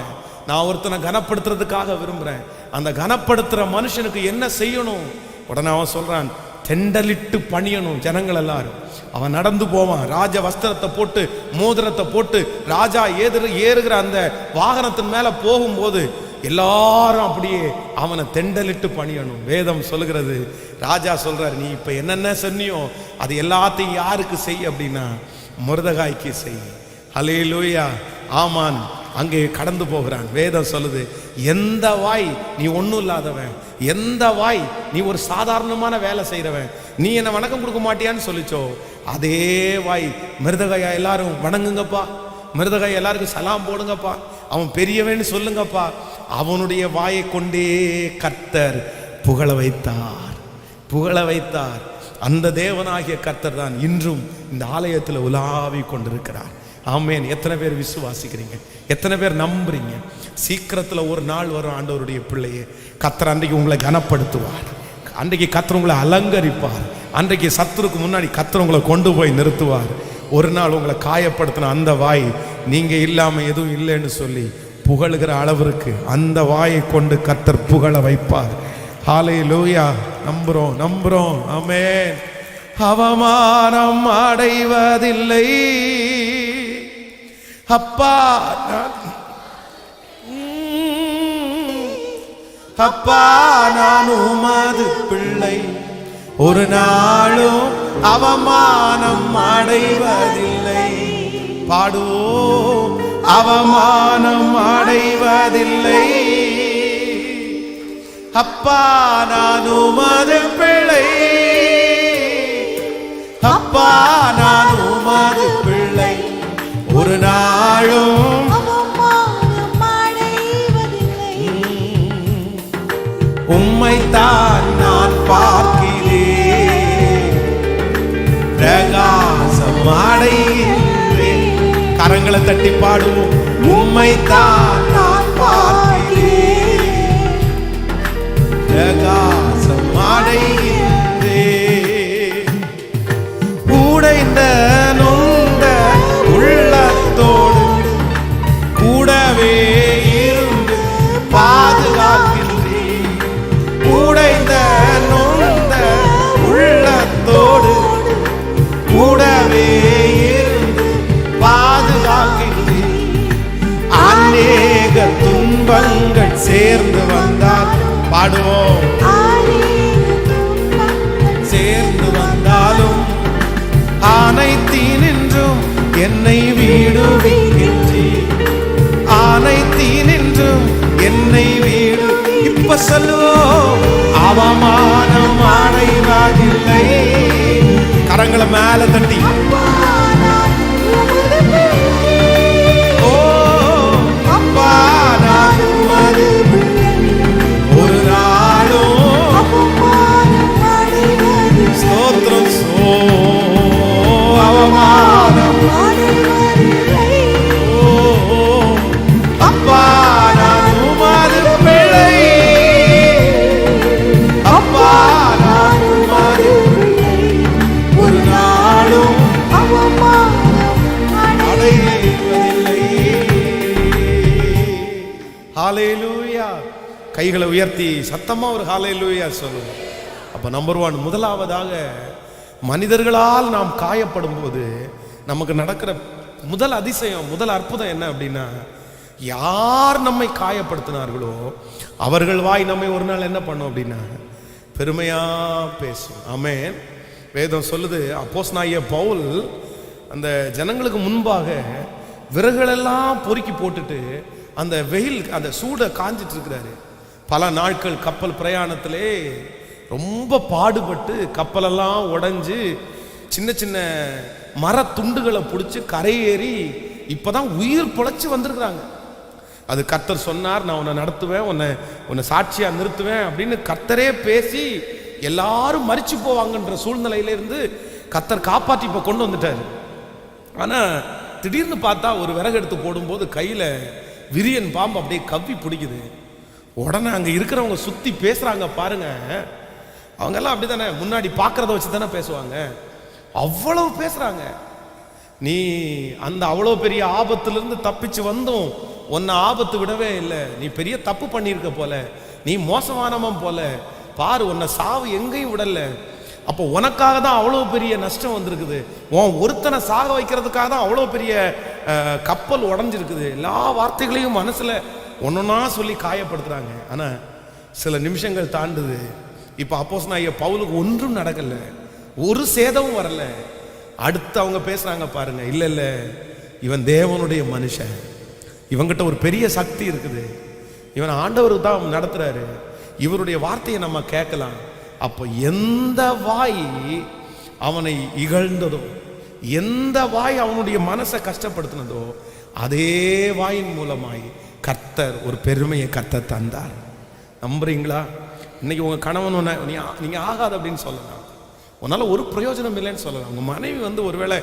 நான் ஒருத்தனை கனப்படுத்துறதுக்காக விரும்புறேன். அந்த கனப்படுத்துற மனுஷனுக்கு என்ன செய்யணும்? உடனே அவன் சொல்றான், தெண்டலிட்டு பணியணும் ஜனங்கள் எல்லாரும். அவன் நடந்து போவான், ராஜ வஸ்திரத்தை போட்டு மோதிரத்தை போட்டு ராஜா ஏறுகிற அந்த வாகனத்தின் மேல போகும்போது எல்லாரும் அப்படியே அவனை தெண்டலிட்டு பணியணும். வேதம் சொல்லுகிறது, ராஜா சொல்றாரு, நீ இப்ப என்னென்ன சொன்னியோ அது எல்லாத்தையும் யாருக்கு செய் அப்படின்னா மொர்தெகாய்க்கு செய். ஹல்லேலூயா. ஆமான் அங்கே கடந்து போகிறான். வேதம் சொல்லுது, எந்த வாய் நீ ஒன்றும் இல்லாதவன், எந்த வாய் நீ ஒரு சாதாரணமான வேலை செய்கிறவன், நீ என்ன வணக்கம் கொடுக்க மாட்டியான்னு சொல்லிச்சோ, அதே வாய் மொர்தெகாயா எல்லாரும் வணங்குங்கப்பா, மொர்தெகாயா எல்லாருக்கும் சலாம் போடுங்கப்பா, அவன் பெரியவன்னு சொல்லுங்கப்பா. அவனுடைய வாயை கொண்டே கர்த்தர் புகழ வைத்தார், புகழ வைத்தார். அந்த தேவனாகிய கர்த்தர் தான் இன்றும் இந்த ஆலயத்தில் உலாவி கொண்டிருக்கிறார். ஆமேன். எத்தனை பேர் விசுவாசிக்கிறீங்க? எத்தனை பேர் நம்புறீங்க? சீக்கிரத்தில் ஒரு நாள் வரும் ஆண்டவருடைய பிள்ளையே, கர்த்தர் அன்றைக்கு உங்களை கனப்படுத்துவார், அன்றைக்கு கர்த்தர் உங்களை அலங்கரிப்பார், அன்றைக்கு சத்துருக்கு முன்னாடி கர்த்தர் உங்களை கொண்டு போய் நிறுத்துவார். ஒரு நாள் உங்களை காயப்படுத்தின அந்த வாய் நீங்க இல்லாம எதுவும் இல்லைன்னு சொல்லி புகழுகிற அளவிற்கு அந்த வாயை கொண்டு கர்த்தர் புகழ வைப்பார். ஹல்லேலூயா. நம்புறோம், நம்புறோம். ஆமென். அவமானம் அடைவதில்லை அப்பா, அப்பா நான் உமது பிள்ளை, ஒரு நாளும் அவமானம் அடைவதில்லை. பாடுவோம், அவமானம் அடைவதில்லை. அப்பா நான் உமது பிள்ளை, அப்பா நான் உமது பிள்ளை, ஒரு நாளும் உம்மைத்தான் நான் பார்க்கிறேன், பிரகாசம் அடைகின்றேன். கரங்களை தட்டி பாடுவோம், உம்மைத்தான் நான் பார்க்கிறேன், பிரகாசம் அடைகின்றேன். உடைந்த நொந்த உள்ளத்தோடு கூடவே இருந்து பாதுகாக்கின்றேன். உடைந்த நொந்த உள்ளத்தோடு கூடவே இருந்து பாதுகாக்கின்றேன். அநேக துன்பங்கள் சேர்ந்து வந்தால் பாடுவோம், சேர்ந்து வந்தாலும் அனைத்தினின்றும் என்னை விடுவிக்கின்றீர், அனைத்தினின்றும் என்னை வீடு. இப்ப சொல்லுவோம், அவமானம் அடைவதில்லை. கரங்களை மேல தட்டி, ஓ அப்பா நான் உமது பிள்ளை, ஒரு நாளும் ஸ்தோத்திரம் சோ அவமானம் அப்பா நான் உமது பிள்ளை, அப்பா நான் உமது பிள்ளை, ஒரு நாளும் அடைவதில்லை. ஹல்லேலூயா. கைகளை உயர்த்தி சத்தமா ஒரு ஹல்லேலூயா சொல்லுங்க. அப்ப நம்பர் 1, முதலாவதாக மனிதர்களால் நாம் காயப்படும் போது நமக்கு நடக்கிற முதல் அதிசயம், முதல் அற்புதம் என்ன அப்படின்னா, யார் நம்மை காயப்படுத்தினார்களோ அவர்கள் வாய் நம்மை ஒரு நாள் என்ன பண்ணும் அப்படின்னா பெருமையா பேசும். ஆமென். வேதம் சொல்லுது, அப்போஸ்தலனாகிய பவுல் அந்த ஜனங்களுக்கு முன்பாக விறகுகளெல்லாம் பொறுக்கி போட்டுட்டு அந்த வெயில் அந்த சூட காஞ்சிட்டு இருக்கிறாரு. பல நாட்கள் கப்பல் பிரயாணத்திலே ரொம்ப பாடுபட்டு கப்பலெல்லாம் உடைஞ்சு சின்ன சின்ன மர துண்டுகளை பிடிச்சி கரையேறி இப்பதான் உயிர் பொழைச்சு வந்திருக்கிறாங்க. அது கர்த்தர் சொன்னார், நான் உன்னை நடத்துவேன், உன்னை சாட்சியா நிறுத்துவேன் அப்படின்னு கர்த்தரே பேசி எல்லாரும் மரிச்சு போவாங்கன்ற சூழ்நிலையில இருந்து கர்த்தர் காப்பாற்றி இப்ப கொண்டு வந்துட்டாரு. ஆனா திடீர்னு பார்த்தா ஒரு விறகு எடுத்து போடும்போது கையில விரியன் பாம்பு அப்படியே கவ்வி பிடிக்குது. உடனே அங்க இருக்கிறவங்க சுத்தி பேசுறாங்க பாருங்க. அவங்க எல்லாம் அப்படித்தானே, முன்னாடி பாக்குறத வச்சு தானே பேசுவாங்க. அவ்வளவு பேசுறாங்க. நீ அந்த அவ்வளவு பெரிய ஆபத்திலிருந்து தப்பிச்சு வந்தும் உன்னை ஆபத்து விடவே இல்லை. நீ பெரிய தப்பு பண்ணியிருக்க போல, நீ மோசமானவன் போல, பாரு உன்னை சாவு எங்கேயும் விடல. அப்போ உனக்காக தான் அவ்வளோ பெரிய நஷ்டம் வந்திருக்குது. உன் ஒருத்தனை சாக வைக்கிறதுக்காக தான் அவ்வளோ பெரிய கப்பல் உடஞ்சிருக்குது. எல்லா வார்த்தைகளையும் மனசுல ஒன்னொன்னா சொல்லி காயப்படுத்துறாங்க. ஆனா சில நிமிஷங்கள் தாண்டுது. இப்போ அப்போஸ்தலனாகிய பவுலுக்கு ஒன்றும் நடக்கல, ஒரு சேதமும் வரல. அடுத்து அவங்க பேசுறாங்க பாருங்க, இல்ல இல்ல இவன் தேவனுடைய மனுஷன், இவங்கிட்ட ஒரு பெரிய சக்தி இருக்குது, இவன் ஆண்டவர் தான் நடத்துறாரு, இவருடைய வார்த்தையை நம்ம கேட்கலாம். அப்போ எந்த வாய் அவனை இகழ்ந்ததோ, எந்த வாய் அவனுடைய மனசை கஷ்டப்படுத்தினதோ, அதே வாயின் மூலமாய் கர்த்தர் ஒரு பெருமையை கர்த்தர் தந்தார். நம்புறீங்களா? இன்னைக்கு உங்க கணவன் நீங்க ஆகாது அப்படின்னு சொல்லலாம், உன்னால ஒரு பிரயோஜனம் இல்லைன்னு சொல்லலாம். உங்க மனைவி ஒருவேளை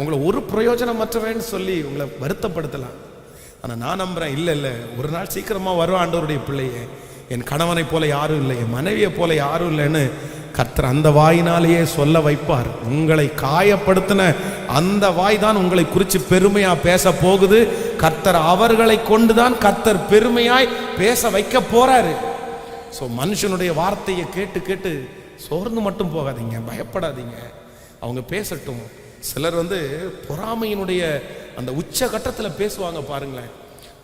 உங்களை ஒரு பிரயோஜனமற்றவேன்னு சொல்லி உங்களை வருத்தப்படுத்தலாம். ஆனா நான் நம்புறேன், இல்ல இல்ல ஒரு நாள் சீக்கிரமா வருவான் ஆண்டவருடைய பிள்ளையே, என் கணவனை போல யாரும் இல்லை, என் மனைவியை போல யாரும் இல்லைன்னு கர்த்தர் அந்த வாயினாலேயே சொல்ல வைப்பார். உங்களை காயப்படுத்தின அந்த வாய் தான் உங்களை குறித்து பெருமையா பேச போகுது. கர்த்தர் அவர்களை கொண்டுதான் கர்த்தர் பெருமையாய் பேச வைக்க போறாரு. ஸோ மனுஷனுடைய வார்த்தையை கேட்டு கேட்டு சோர்ந்து மட்டும் போகாதீங்க, பயப்படாதீங்க, அவங்க பேசட்டும். சிலர் பொறாமையினுடைய அந்த உச்ச கட்டத்தில் பேசுவாங்க பாருங்களேன்.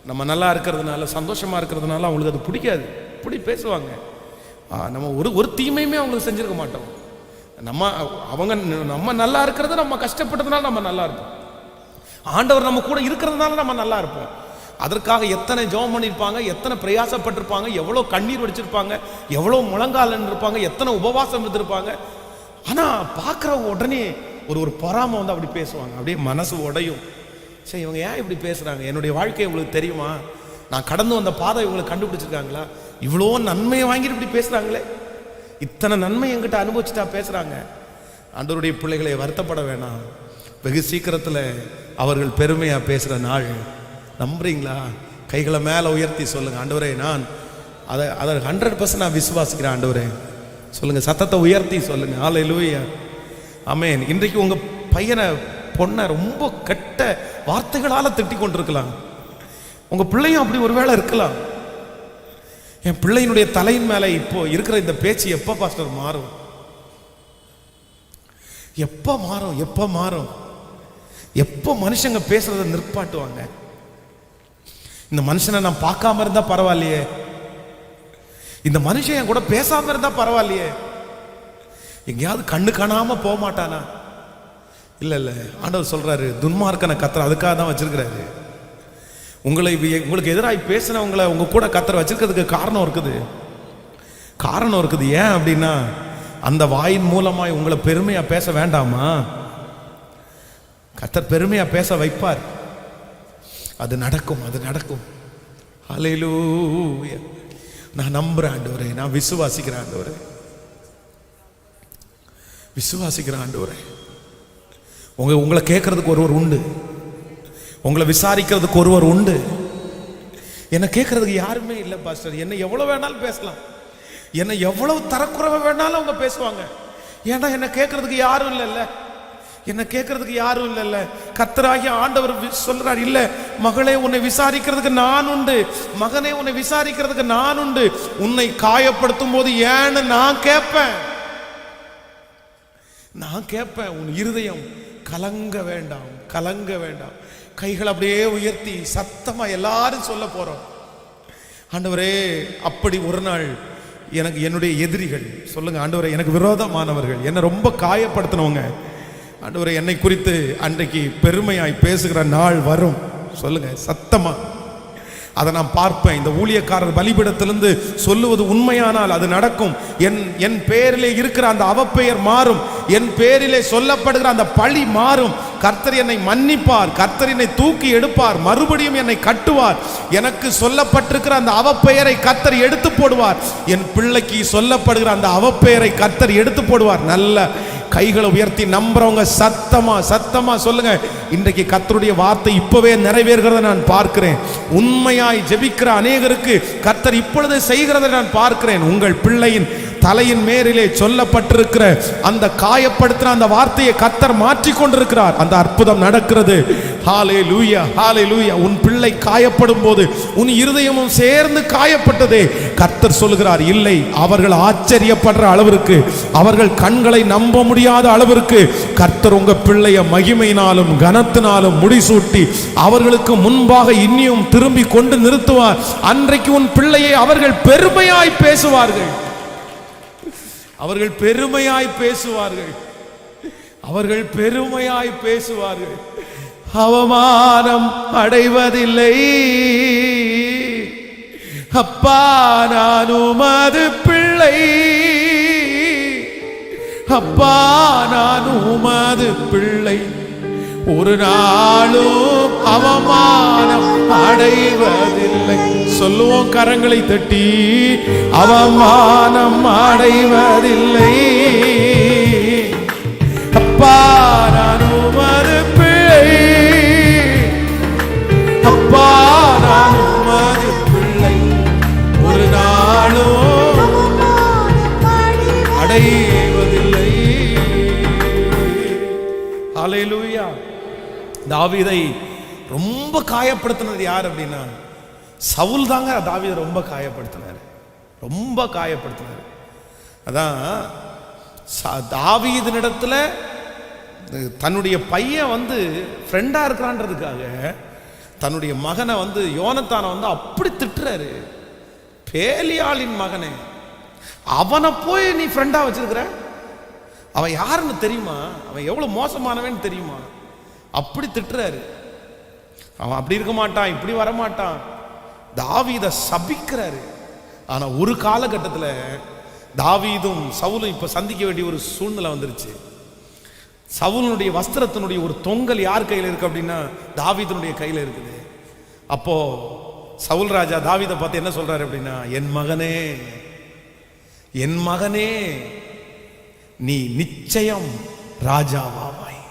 நம்ம நல்லா இருக்கிறதுனால, சந்தோஷமா இருக்கிறதுனால அவங்களுக்கு அது பிடிக்காது, இப்படி பேசுவாங்க. நம்ம ஒரு தீமையுமே அவங்களுக்கு செஞ்சிருக்க மாட்டோம். நம்ம நல்லா இருக்கிறது, நம்ம கஷ்டப்பட்டதுனால நம்ம நல்லா இருப்போம். ஆண்டவர் நம்ம கூட இருக்கிறதுனால நம்ம நல்லா இருப்போம். அதற்காக எத்தனை ஜெபம் பண்ணியிருப்பாங்க, எத்தனை பிரயாசப்பட்டிருப்பாங்க, எவ்வளோ கண்ணீர் வடிச்சிருப்பாங்க, எவ்வளோ முழங்கால் இருப்பாங்க, எத்தனை உபவாசம் இருந்திருப்பாங்க. ஆனால் பார்க்குற உடனே ஒரு பொறாமை அப்படி பேசுவாங்க, அப்படியே மனசு உடையும். சரி, இவங்க ஏன் இப்படி பேசுகிறாங்க? என்னுடைய வாழ்க்கை உங்களுக்கு தெரியுமா? நான் கடந்து வந்த பாதை இவங்களுக்கு கண்டுபிடிச்சிருக்காங்களா? இவ்வளோ நன்மையை வாங்கிட்டு இப்படி பேசுகிறாங்களே, இத்தனை நன்மை என்கிட்ட அனுபவிச்சுட்டா பேசுகிறாங்க. ஆண்டவருடைய பிள்ளைகளை வருத்தப்பட வேணாம், வெகு சீக்கிரத்தில் அவர்கள் பெருமையாக பேசுகிற நாள். நம்புறீங்களா? கைகளை மேலே உயர்த்தி சொல்லுங்க, ஆண்டவரே நான் அதை 100% நான் விசுவாசிக்கிறேன். ஆண்டவரே சொல்லுங்க, சத்தத்தை உயர்த்தி சொல்லுங்க, ஹல்லேலூயா, ஆமென். இன்றைக்கு உங்க பையனை பொண்ணை ரொம்ப கெட்ட வார்த்தைகளால் திட்டி கொண்டிருக்கலாம். உங்க பிள்ளையும் அப்படி ஒருவேளை இருக்கலாம். என் பிள்ளையினுடைய தலையின் மேலே இப்போ இருக்கிற இந்த பேச்சு எப்போ பாஸ்டர் மாறும்? எப்போ மாறும்? எப்போ மாறும்? எப்போ மனுஷங்க பேசுறதை நிற்பாட்டுவாங்க? இந்த மனுஷனை நான் பார்க்காம இருந்தா பரவாயில்லையே, இந்த மனுஷன் என் கூட பேசாம இருந்தா பரவாயில்லையே, எங்கேயாவது கண்ணு காணாம போக மாட்டானா? இல்ல இல்ல, ஆண்டவர் சொல்றாரு, துன்மார்க்கனை கர்த்தர் அதுக்காக தான் வச்சிருக்கிறாரு. உங்களுக்கு எதிராக பேசினவங்களை உங்க கூட கர்த்தர் வச்சிருக்கிறதுக்கு காரணம் இருக்குது. ஏன் அப்படின்னா, அந்த வாயின் மூலமாய் உங்களை பெருமையா பேச வேண்டாமா? கர்த்தர் பெருமையா பேச வைப்பார். அது நடக்கும். ஹல்லேலூயா. நான் நம்புறேன் ஆண்டவரே, நான் விசுவாசிக்கிறேன் ஆண்டவரே. உங்களை கேட்கறதுக்கு ஒருவர் உண்டு, உங்களை விசாரிக்கிறதுக்கு ஒருவர் உண்டு. என்ன கேட்கறதுக்கு யாருமே இல்லை பாஸ்டர். என்ன எவ்வளவு வேணாலும் பேசலாம், என்ன எவ்வளவு தரக்குறைவா வேணாலும் அவங்க பேசுவாங்க. ஏன்னா என்ன கேட்கறதுக்கு யாரும் இல்லைல்ல, கர்த்தராகிய ஆண்டவர் சொல்றார், இல்ல மகளே உன்னை விசாரிக்கிறதுக்கு நான் உண்டு, மகனே உன்னை விசாரிக்கிறதுக்கு நான் உண்டு. உன்னை காயப்படுத்தும் போது ஏன்னு நான் கேட்பேன். உன் இருதயம் கலங்க வேண்டாம். கைகள் அப்படியே உயர்த்தி சத்தமா எல்லாரும் சொல்ல போறோம், ஆண்டவரே அப்படி ஒரு நாள் எனக்கு என்னுடைய எதிரிகள் சொல்லுங்க ஆண்டவரே, எனக்கு விரோதமானவர்கள், என்னை ரொம்ப காயப்படுத்தினவங்க, ஆண்டவரே என்னை குறித்து அன்றைக்கு பெருமையாய் பேசுகிற நாள் வரும். சொல்லுங்க சத்தமா. அதை நான் பார்ப்பேன். இந்த ஊழியக்காரர் பலிபீடத்திலிருந்து சொல்லுவது உண்மையானால் அது நடக்கும். என் பேரிலே இருக்கிற அந்த அவப்பெயர் மாறும். என் பேரிலே சொல்லப்படுகிற அந்த பழி மாறும். கர்த்தர் என்னை மன்னிப்பார். கர்த்தர் என்னை தூக்கி எடுப்பார். மறுபடியும் என்னை கட்டுவார். எனக்கு சொல்லப்பட்டிருக்கிற அந்த அவப்பெயரை கர்த்தர் எடுத்து போடுவார். என் பிள்ளைக்கு சொல்லப்படுகிற அந்த அவப்பெயரை கர்த்தர் எடுத்து போடுவார். நல்ல கைகளை உயர்த்தி நம்புறவங்க சத்தமா சத்தமா சொல்லுங்க. இன்றைக்கு கர்த்தருடைய வார்த்தை இப்பவே நிறைவேறுகிறதை நான் பார்க்கிறேன். உண்மையாய் ஜெபிக்கிற அநேகருக்கு கர்த்தர் இப்பொழுது செய்கிறதை நான் பார்க்கிறேன். உங்கள் பிள்ளையின் தலையின் மேலிலே சொல்லப்பட்டிருக்கிற அந்த காயப்படுத்தின அந்த வார்த்தையை கர்த்தர் மாற்றி கொண்டிருக்கிறார். அந்த அற்புதம் நடக்கிறது. ஹல்லேலூயா, ஹல்லேலூயா. உன் பிள்ளை காயப்படும் போது உன் இருதயமும் சேர்ந்து காயப்பட்டதே. கர்த்தர் சொல்கிறார், இல்லை, அவர்கள் ஆச்சரியப்படுற அளவிற்கு, அவர்கள் கண்களை நம்ப முடியாத அளவிற்கு கர்த்தர் உங்க பிள்ளைய மகிமையினாலும் கனத்தினாலும் முடிசூட்டி அவர்களுக்கு முன்பாக இன்னியும் திரும்பி கொண்டு நிறுத்துவார். அன்றைக்கு உன் பிள்ளையை அவர்கள் பெருமையாய் பேசுவார்கள். அவர்கள் பெருமையாய் பேசுவார்கள். அவர்கள் பெருமையாய் பேசுவார்கள். அவமானம் அடைவதில்லை. அப்பா நான் உமது பிள்ளை, அப்பா நான் உமது பிள்ளை, ஒரு நாளும் அவமானம் அடைவதில்லை. சொல்லுவோம் கரங்களை தட்டி, அவமானம் அடைவதில்லை. அப்பா நான் உமது பிள்ளை, அப்பா நான் உமது பிள்ளை, ஒரு நாளும் அடைவதில்லை. ஹல்லேலூயா. தாவீதை ரொம்ப காயப்படுத்தினது யார் அப்படின்னா சவுல் தாங்க. தாவீதை ரொம்ப காயப்படுத்தினார், ரொம்ப காயப்படுத்தினார். அதான் தாவீதினிடத்துல தன்னுடைய பையன் ஃப்ரெண்டா இருக்கிறான்றதுக்காக தன்னுடைய மகனை யோனத்தானை அப்படி திட்டுறாரு. பேலியாளின் மகனே, அவனை போய் நீ ஃப்ரெண்டா வச்சிருக்கிற? அவன் யாருன்னு தெரியுமா? அவன் எவ்வளவு மோசமானவன் தெரியுமா? அப்படி திட்டுறாரு. அவன் அப்படி இருக்க மாட்டான், இப்படி வரமாட்டான். தாவீதை சபிக்கிறாரு. ஆனா ஒரு காலகட்டத்தில் தாவீதும் சவுலும் இப்ப சந்திக்க வேண்டிய ஒரு சூழ்நிலை வந்துருச்சு. சவுலுடைய வஸ்திரத்தினுடைய ஒரு தொங்கல் யார் கையில் இருக்கு அப்படின்னா தாவீதுனுடைய கையில் இருக்குது. அப்போ சவுல் ராஜா தாவீதை பார்த்து என்ன சொல்றாரு அப்படின்னா, என் மகனே, என் மகனே, நீ நிச்சயம் ராஜாவாவாய்,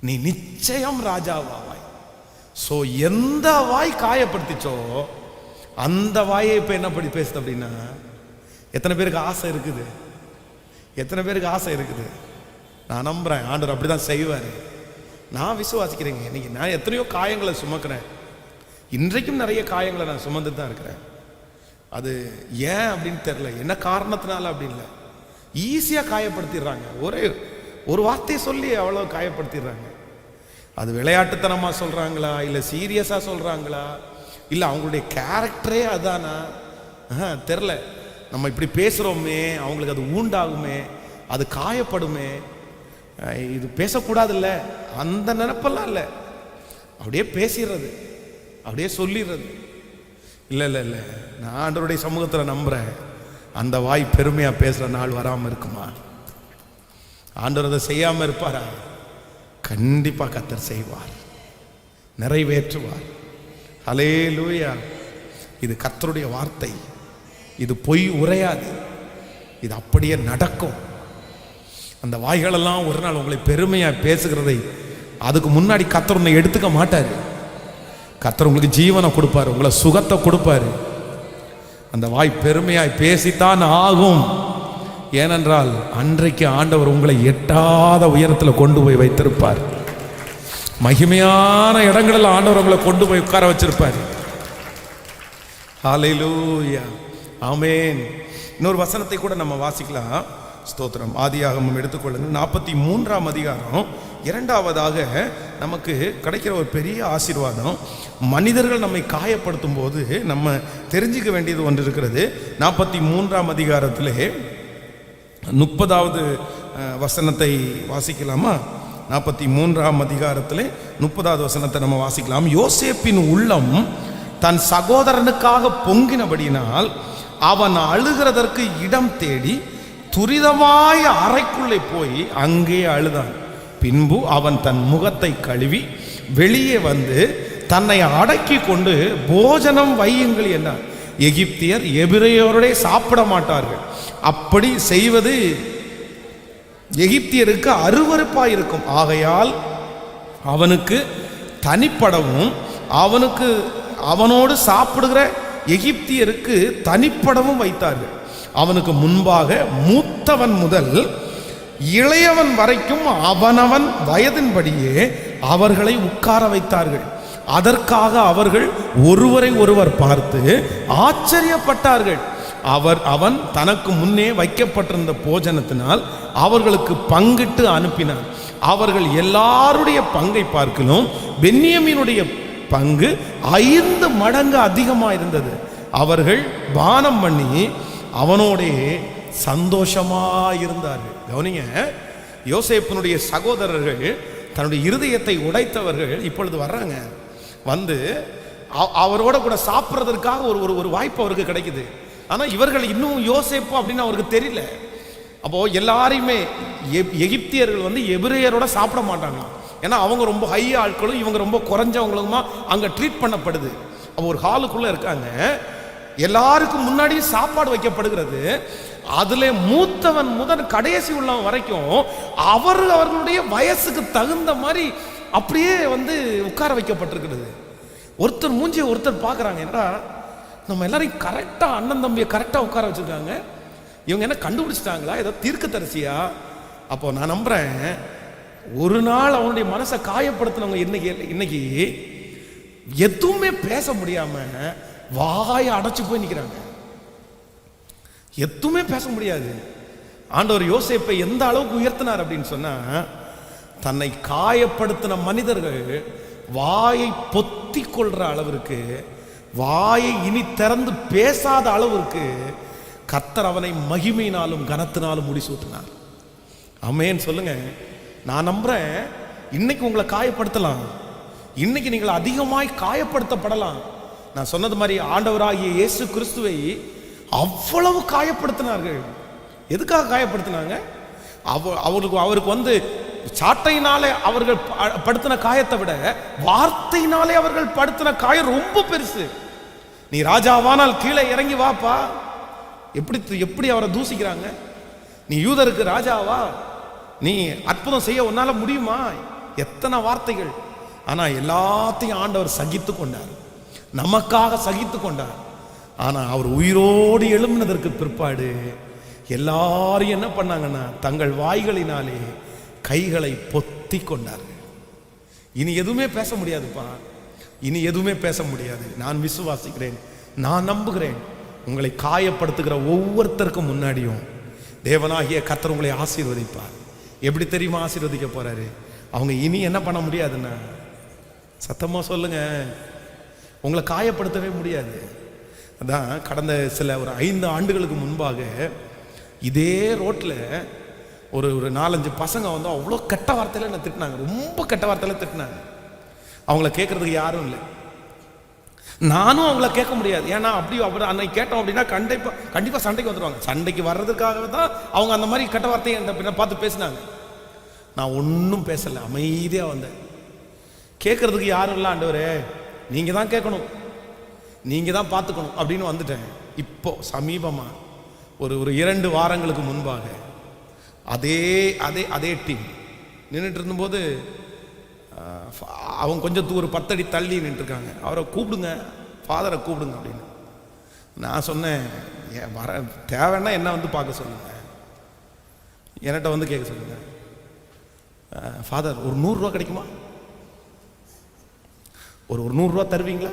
நீ நிச்சயம் ராஜாவாவாய். சோ எந்த வாய் காயப்படுத்திச்சோ அந்த வாயை இப்ப என்ன படி பேசுது அப்படின்னா, எத்தனை பேருக்கு ஆசை இருக்குது? எத்தனை பேருக்கு ஆசை இருக்குது? நான் நம்புறேன் ஆண்டவர் அப்படிதான் செய்வாரு. நான் விசுவாசிக்கிறேங்க. இன்னைக்கு நான் எத்தனையோ காயங்களை சுமக்கிறேன். இன்றைக்கும் நிறைய காயங்களை நான் சுமந்து தான் இருக்கிறேன். அது ஏன் அப்படின்னு தெரியல, என்ன காரணத்தினால அப்படின்னு. ஈஸியா காயப்படுத்திடுறாங்க. ஒரு வார்த்தையை சொல்லி அவ்வளவு காயப்படுத்திடுறாங்க. அது விளையாட்டுத்தனமா சொல்றாங்களா, இல்ல சீரியஸா சொல்றாங்களா, இல்ல அவங்களுடைய கேரக்டரே அதானா தெரியல. நம்ம இப்படி பேசுறோமே, அவங்களுக்கு அது ஊண்டாகுமே, அது காயப்படுமே, இது பேசக்கூடாது இல்ல, அந்த நினைப்பெல்லாம் இல்லை. அப்படியே பேசிடுறது, அப்படியே சொல்லிடுறது. இல்லை இல்லை இல்லை, நான் ஆண்டவருடைய சமூகத்தில் நம்புறேன், அந்த வாய் பெருமையா பேசுற நாள் வராம இருக்குமா? ஆண்டவர் அதை செய்யாம இருப்பாரா? கண்டிப்பா கர்த்தர் செய்வார், நிறைவேற்றுவார். ஹல்லேலூயா. இது கர்த்தருடைய வார்த்தை, இது பொய் உரையாது, இது அப்படியே நடக்கும். அந்த வாய்களெல்லாம் ஒரு நாள் உங்களை பெருமையா பேசுகிறதை அதுக்கு முன்னாடி கர்த்தர் உன்னை எடுத்துக்க மாட்டாரு. கர்த்தர் உங்களுக்கு ஜீவனை கொடுப்பாரு, உங்களை சுகத்தை கொடுப்பாரு. அந்த வாய் பெருமையாய் பேசித்தான் ஆகும். ஏனென்றால் அன்றைக்கு ஆண்டவர் உங்களை எட்டாத உயரத்தில் கொண்டு போய் வைத்திருப்பார். மகிமையான இடங்களில் ஆண்டவர் உங்களை கொண்டு போய் உட்கார வச்சிருப்பார். ஹல்லேலூயா, ஆமென். இன்னொரு வசனத்தை கூட நம்ம வாசிக்கலாம். ஸ்தோத்திரம். ஆதியாகமம் எடுத்துக்கொள்ளுங்கள், 43ஆம் அதிகாரம் 2ஆவதாக நமக்கு கிடைக்கிற ஒரு பெரிய ஆசீர்வாதம். மனிதர்கள் நம்மை காயப்படுத்தும் போது நம்ம தெரிஞ்சுக்க வேண்டியது ஒன்று இருக்கிறது. 43ஆம் அதிகாரத்திலே 30வது வசனத்தை வாசிக்கலாமா? 43ஆம் அதிகாரத்திலே 30வது வசனத்தை நம்ம வாசிக்கலாம். யோசேப்பின் உள்ளம் தன் சகோதரனுக்காக பொங்கினபடியினால் அவன் அழுகிறதற்கு இடம் தேடி துரிதமாய் அறைக்குள்ளே போய் அங்கே அழுதான். பின்பு அவன் தன் முகத்தை கழுவி வெளியே வந்து தன்னை அடக்கி கொண்டு போஜனம் வையுங்கள் என்றார். எகிப்தியர் எபிரெயரோட சாப்பிட மாட்டார்கள். அப்படி செய்வது எகிப்தியருக்கு அருவருப்பாய் இருக்கும். ஆகையால் அவனுக்கு தனிப்படவும் அவனோடு சாப்பிடுகிற எகிப்தியருக்கு தனிப்படவும் வைத்தார்கள். அவனுக்கு முன்பாக மூத்தவன் முதல் இளையவன் வரைக்கும் அவனவன் வயதின்படியே அவர்களை உட்கார வைத்தார்கள். அதற்காக அவர்கள் ஒருவரை ஒருவர் பார்த்து ஆச்சரியப்பட்டார்கள். அவன் தனக்கு முன்னே வைக்கப்பட்டிருந்த போஜனத்தினால் அவர்களுக்கு பங்கிட்டு அனுப்பினான். அவர்கள் எல்லாருடைய பங்கை பார்க்கலும் பென்யமீனுடைய பங்கு 5 மடங்கு அதிகமாக இருந்தது. அவர்கள் பானம் பண்ணி அவனோடே சந்தோஷமாயிருந்தார்கள். கவனிங்க, யோசேப்பினுடைய சகோதரர்கள் தன்னுடைய இருதயத்தை உடைத்தவர்கள் இப்பொழுது வர்றாங்க. வந்து அவரோட கூட சாப்பிட்றதற்காக ஒரு வாய்ப்பு அவருக்கு கிடைக்குது. ஆனால் இவர்கள் இன்னும் யோசேப்பு அப்படின்னு அவருக்கு தெரியல. அப்போ எல்லாரையுமே எகிப்தியர்கள் வந்து எபிரெயரோட சாப்பிட மாட்டாங்க. ஏன்னா அவங்க ரொம்ப ஹை ஆட்களும் இவங்க ரொம்ப குறைஞ்சவங்களுமா அங்கே ட்ரீட் பண்ணப்படுது. அப்போ ஒரு ஹாலுக்குள்ளே இருக்காங்க, எல்லாருக்கும் முன்னாடி சாப்பாடு வைக்கப்படுகிறது. அதுல மூத்தவன் முதல் கடைசி உள்ளவன் வரைக்கும் அவர்களுடைய வயசுக்கு தகுந்த மாதிரி அப்படியே வந்து உட்கார வைக்கப்பட்டிருக்கிறது. ஒருத்தர் மூஞ்சியை ஒருத்தர் பார்க்குறாங்க. என்னடா நம்ம எல்லாரையும் கரெக்டாக அண்ணன் தம்பியை கரெக்டாக உட்கார வச்சுருக்காங்க, இவங்க என்ன கண்டுபிடிச்சிட்டாங்களா, ஏதோ தீர்க்கதரிசியா? அப்போ நான் நம்புகிறேன், ஒரு நாள் அவனுடைய மனசை காயப்படுத்தினவங்க இன்னைக்கு எதுவுமே பேச முடியாமல் வாயை அடைச்சு போய் நிற்கிறாங்க. எதுவுமே பேச முடியாது. ஆண்டவர் யோசேப்பை எந்த அளவுக்கு உயர்த்தினார் அப்படின்னு சொன்னா, தன்னை காயப்படுத்தின மனிதர்கள் வாயை பொத்தி கொள்ற அளவிற்கு, வாயை இனி திறந்து பேசாத அளவிற்கு கர்த்தர் அவனை மகிமையினாலும் கனத்தினாலும் முடிசூட்டினார். ஆமென் சொல்லுங்க. நான் நம்புறேன், இன்னைக்கு உங்களை காயப்படுத்தலாம், இன்னைக்கு நீங்கள் அதிகமாய் காயப்படுத்தப்படலாம். நான் சொன்னது மாதிரி ஆண்டவராகிய இயேசு கிறிஸ்துவை அவ்வளவு காயப்படுத்தினார்கள். எதுக்காக காயப்படுத்தினாங்க? அவருக்கு வந்து சாட்டையினாலே அவர்கள் படுத்தின காயத்தை விட வார்த்தையினாலே அவர்கள் படுத்தின காயம் ரொம்ப பெருசு. நீ ராஜாவானால் கீழே இறங்கி வாப்பா, எப்படி அவரை தூசிக்கிறாங்க. நீ யூதருக்கு ராஜாவா, நீ அற்புதம் செய்ய உன்னால முடியுமா? எத்தனை வார்த்தைகள். ஆனா எல்லாத்தையும் ஆண்டவர் சகித்து கொண்டார், நமக்காக சகித்து கொண்டார். ஆனா அவர் உயிரோடு எழும்பினதற்கு பிற்பாடு எல்லாரும் என்ன பண்ணாங்கன்னா, தங்கள் வாய்களினாலே கைகளை பொத்தி கொண்டார்கள். இனி எதுவுமே பேச முடியாதுப்பா, இனி எதுவுமே பேச முடியாது. நான் விசுவாசிக்கிறேன், நான் நம்புகிறேன், உங்களை காயப்படுத்துகிற ஒவ்வொருத்தருக்கும் முன்னாடியும் தேவனாகிய கர்த்தர் உங்களை ஆசீர்வதிப்பார். எப்படி தெரியுமா ஆசீர்வதிக்க போறாரு? அவங்க இனி என்ன பண்ண முடியாதுன்னா, சத்தமா சொல்லுங்க, உங்களை காயப்படுத்தவே முடியாது. அதான் கடந்த ஒரு 5 ஆண்டுகளுக்கு முன்பாக இதே ரோட்டில் ஒரு 4-5 பசங்க வந்து அவ்வளோ கெட்ட வார்த்தையில என்ன திட்டினாங்க, ரொம்ப கெட்ட வார்த்தையில திட்டினாங்க. அவங்கள கேட்கறதுக்கு யாரும் இல்லை, நானும் அவங்கள கேட்க முடியாது. ஏன்னா அப்படி அன்னைக்கு கேட்டோம் அப்படின்னா கண்டிப்பாக சண்டைக்கு வந்துடுவாங்க. சண்டைக்கு வர்றதுக்காக தான் அவங்க அந்த மாதிரி கெட்ட வார்த்தையை என்ன பார்த்து பேசினாங்க. நான் ஒன்றும் பேசலை, அமைதியாக வந்தேன். கேட்கறதுக்கு யாரும் இல்லை, ஆண்டவரே நீங்கள் தான் கேட்கணும், நீங்கள் தான் பார்த்துக்கணும் அப்படின்னு வந்துட்டேன். இப்போ சமீபமாக ஒரு 2 வாரங்களுக்கு முன்பாக அதே டீம் நின்றுட்டு இருந்தபோது அவங்க கொஞ்சம் ஒரு 10 அடி தள்ளி நின்றுருக்காங்க. அவரை கூப்பிடுங்க, ஃபாதரை கூப்பிடுங்க அப்படின்னு. நான் சொன்னேன், வர தேவைன்னா என்ன வந்து பார்க்க சொல்லுங்க, என்கிட்ட வந்து கேட்க சொல்லுங்க. ஃபாதர் ஒரு 100 ரூபா கிடைக்குமா, ஒரு 100 ரூபா தருவீங்களா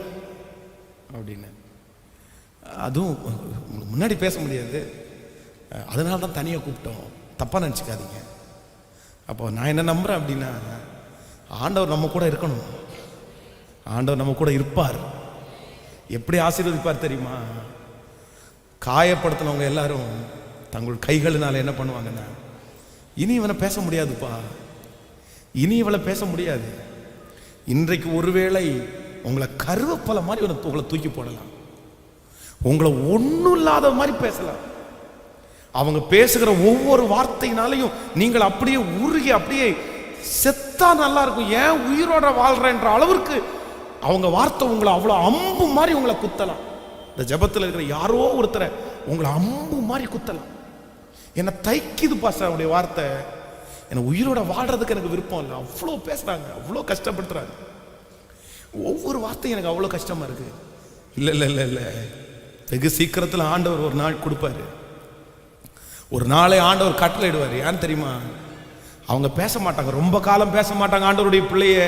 அப்படின்னு. அதுவும் உங்களுக்கு முன்னாடி பேச முடியாது, அதனால தான் தனியாக கூப்பிட்டோம், தப்பாக நினச்சிக்காதீங்க. அப்போ நான் என்ன நம்புகிறேன் அப்படின்னா, ஆண்டவர் நம்ம கூட இருக்கணும். ஆண்டவர் நம்ம கூட இருப்பார். எப்படி ஆசீர்வதிப்பார் தெரியுமா? காயப்படுத்தினவங்க எல்லாரும் தங்கள் கைகளினால என்ன பண்ணுவாங்கன்னா, இனி இவனை பேச முடியாதுப்பா, இனி இவளை பேச முடியாது. இன்றைக்கு ஒருவேளை உங்களை கருவேப்பிலை மாதிரி உங்களை தூக்கி போடலாம், உங்களை ஒன்றும் இல்லாத மாதிரி பேசலாம். அவங்க பேசுகிற ஒவ்வொரு வார்த்தையினாலையும் நீங்கள் அப்படியே உருகி அப்படியே செத்தா நல்லா இருக்கும், ஏன் உயிரோட வாழ்றன்ற அளவிற்கு அவங்க வார்த்தை உங்களை அவ்வளோ அம்பு மாதிரி உங்களை குத்தலாம். இந்த ஜெபத்தில் இருக்கிற யாரோ ஒருத்தரை உங்களை அம்பு மாதிரி குத்தலாம். என்னை தைக்குது பாஸ்டர் அவருடைய வார்த்தை, என்னை உயிரோட வாழ்றதுக்கு எனக்கு விருப்பம் இல்லை. அவ்வளோ பேசுறாங்க, அவ்வளோ கஷ்டப்படுத்துறாங்க. ஒவ்வொரு வார்த்தையும் எனக்கு அவ்வளோ கஷ்டமா இருக்கு. இல்லை இல்லை இல்லை இல்லை, வெகு சீக்கிரத்தில் ஆண்டவர் ஒரு நாள் கொடுப்பாரு. ஒரு நாளை ஆண்டவர் கட்டளையிடுவார். ஏன்னு தெரியுமா? அவங்க பேச மாட்டாங்க, ரொம்ப காலம் பேச மாட்டாங்க. ஆண்டவருடைய பிள்ளையே,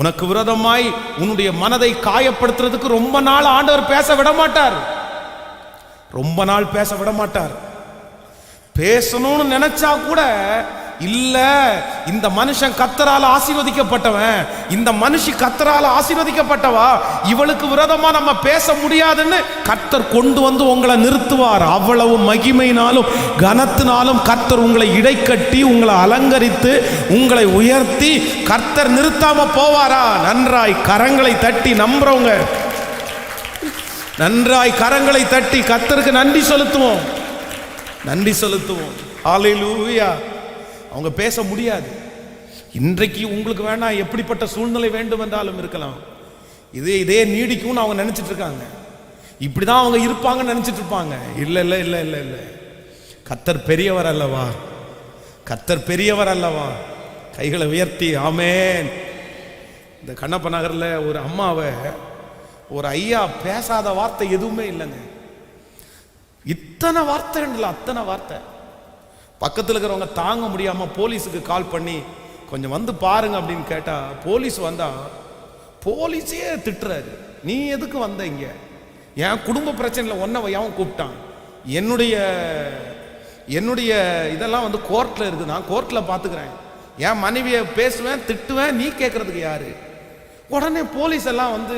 உனக்கு விரோதமாய் உன்னுடைய மனதை காயப்படுத்துறதுக்கு ரொம்ப நாள் ஆண்டவர் பேச விட மாட்டார். ரொம்ப நாள் பேச விட மாட்டார். பேசணும்னு நினைச்சா கூட இல்ல, இந்த மனுஷன் கர்த்தரால் ஆசீர்வதிக்கப்பட்டவன், இந்த மனுஷி கர்த்தரால் ஆசீர்வதிக்கப்பட்டவா, இவளுக்கு விரோதமா நம்ம பேச முடியாதுன்னு கர்த்தர் கொண்டு வந்து உங்களை நிறுத்துவார். அவ்வளவு மகிமையினாலும் கனத்தினாலும் கர்த்தர் உங்களை இடைக்கட்டி உங்களை அலங்கரித்து உங்களை உயர்த்தி கர்த்தர் நிறுத்தாம போவாரா? நன்றாய் கரங்களை தட்டி நம்புறவங்க நன்றாய் கரங்களை தட்டி கர்த்தருக்கு நன்றி செலுத்துவோம், நன்றி செலுத்துவோம். ஹல்லேலூயா. அவங்க பேச முடியாது. இன்றைக்கு உங்களுக்கு வேணா எப்படிப்பட்ட சூழ்நிலை வேண்டும் என்றாலும் இருக்கலாம், இதே நீடிக்கும்னு அவங்க நினைச்சிட்டு இருக்காங்க. இப்படிதான் அவங்க இருப்பாங்கன்னு நினைச்சிட்டு இருப்பாங்க. இல்ல இல்ல இல்ல இல்ல இல்ல, கர்த்தர் பெரியவர் அல்லவா, கர்த்தர் பெரியவர் அல்லவா. கைகளை உயர்த்தி ஆமென். இந்த கண்ணப்ப நகர்ல ஒரு அம்மாவை ஒரு ஐயா பேசாத வார்த்தை எதுவுமே இல்லைங்க. இத்தனை வார்த்தை, அத்தனை வார்த்தை. பக்கத்தில் இருக்கிறவங்க தாங்க முடியாம போலீஸுக்கு கால் பண்ணி கொஞ்சம் வந்து பாருங்க அப்படின்னு கேட்டா, போலீஸ் வந்தா போலீஸே திட்டுறாரு. நீ எதுக்கு வந்த இங்க? என் குடும்ப பிரச்சனையில் ஒன்ன அவன் கூப்பிட்டான். என்னுடைய இதெல்லாம் வந்து கோர்ட்ல இருக்கு, நான் கோர்ட்ல பாத்துக்கிறேன். என் மனைவியை பேசுவேன் திட்டுவேன், நீ கேட்கறதுக்கு யாரு? உடனே போலீஸ் எல்லாம் வந்து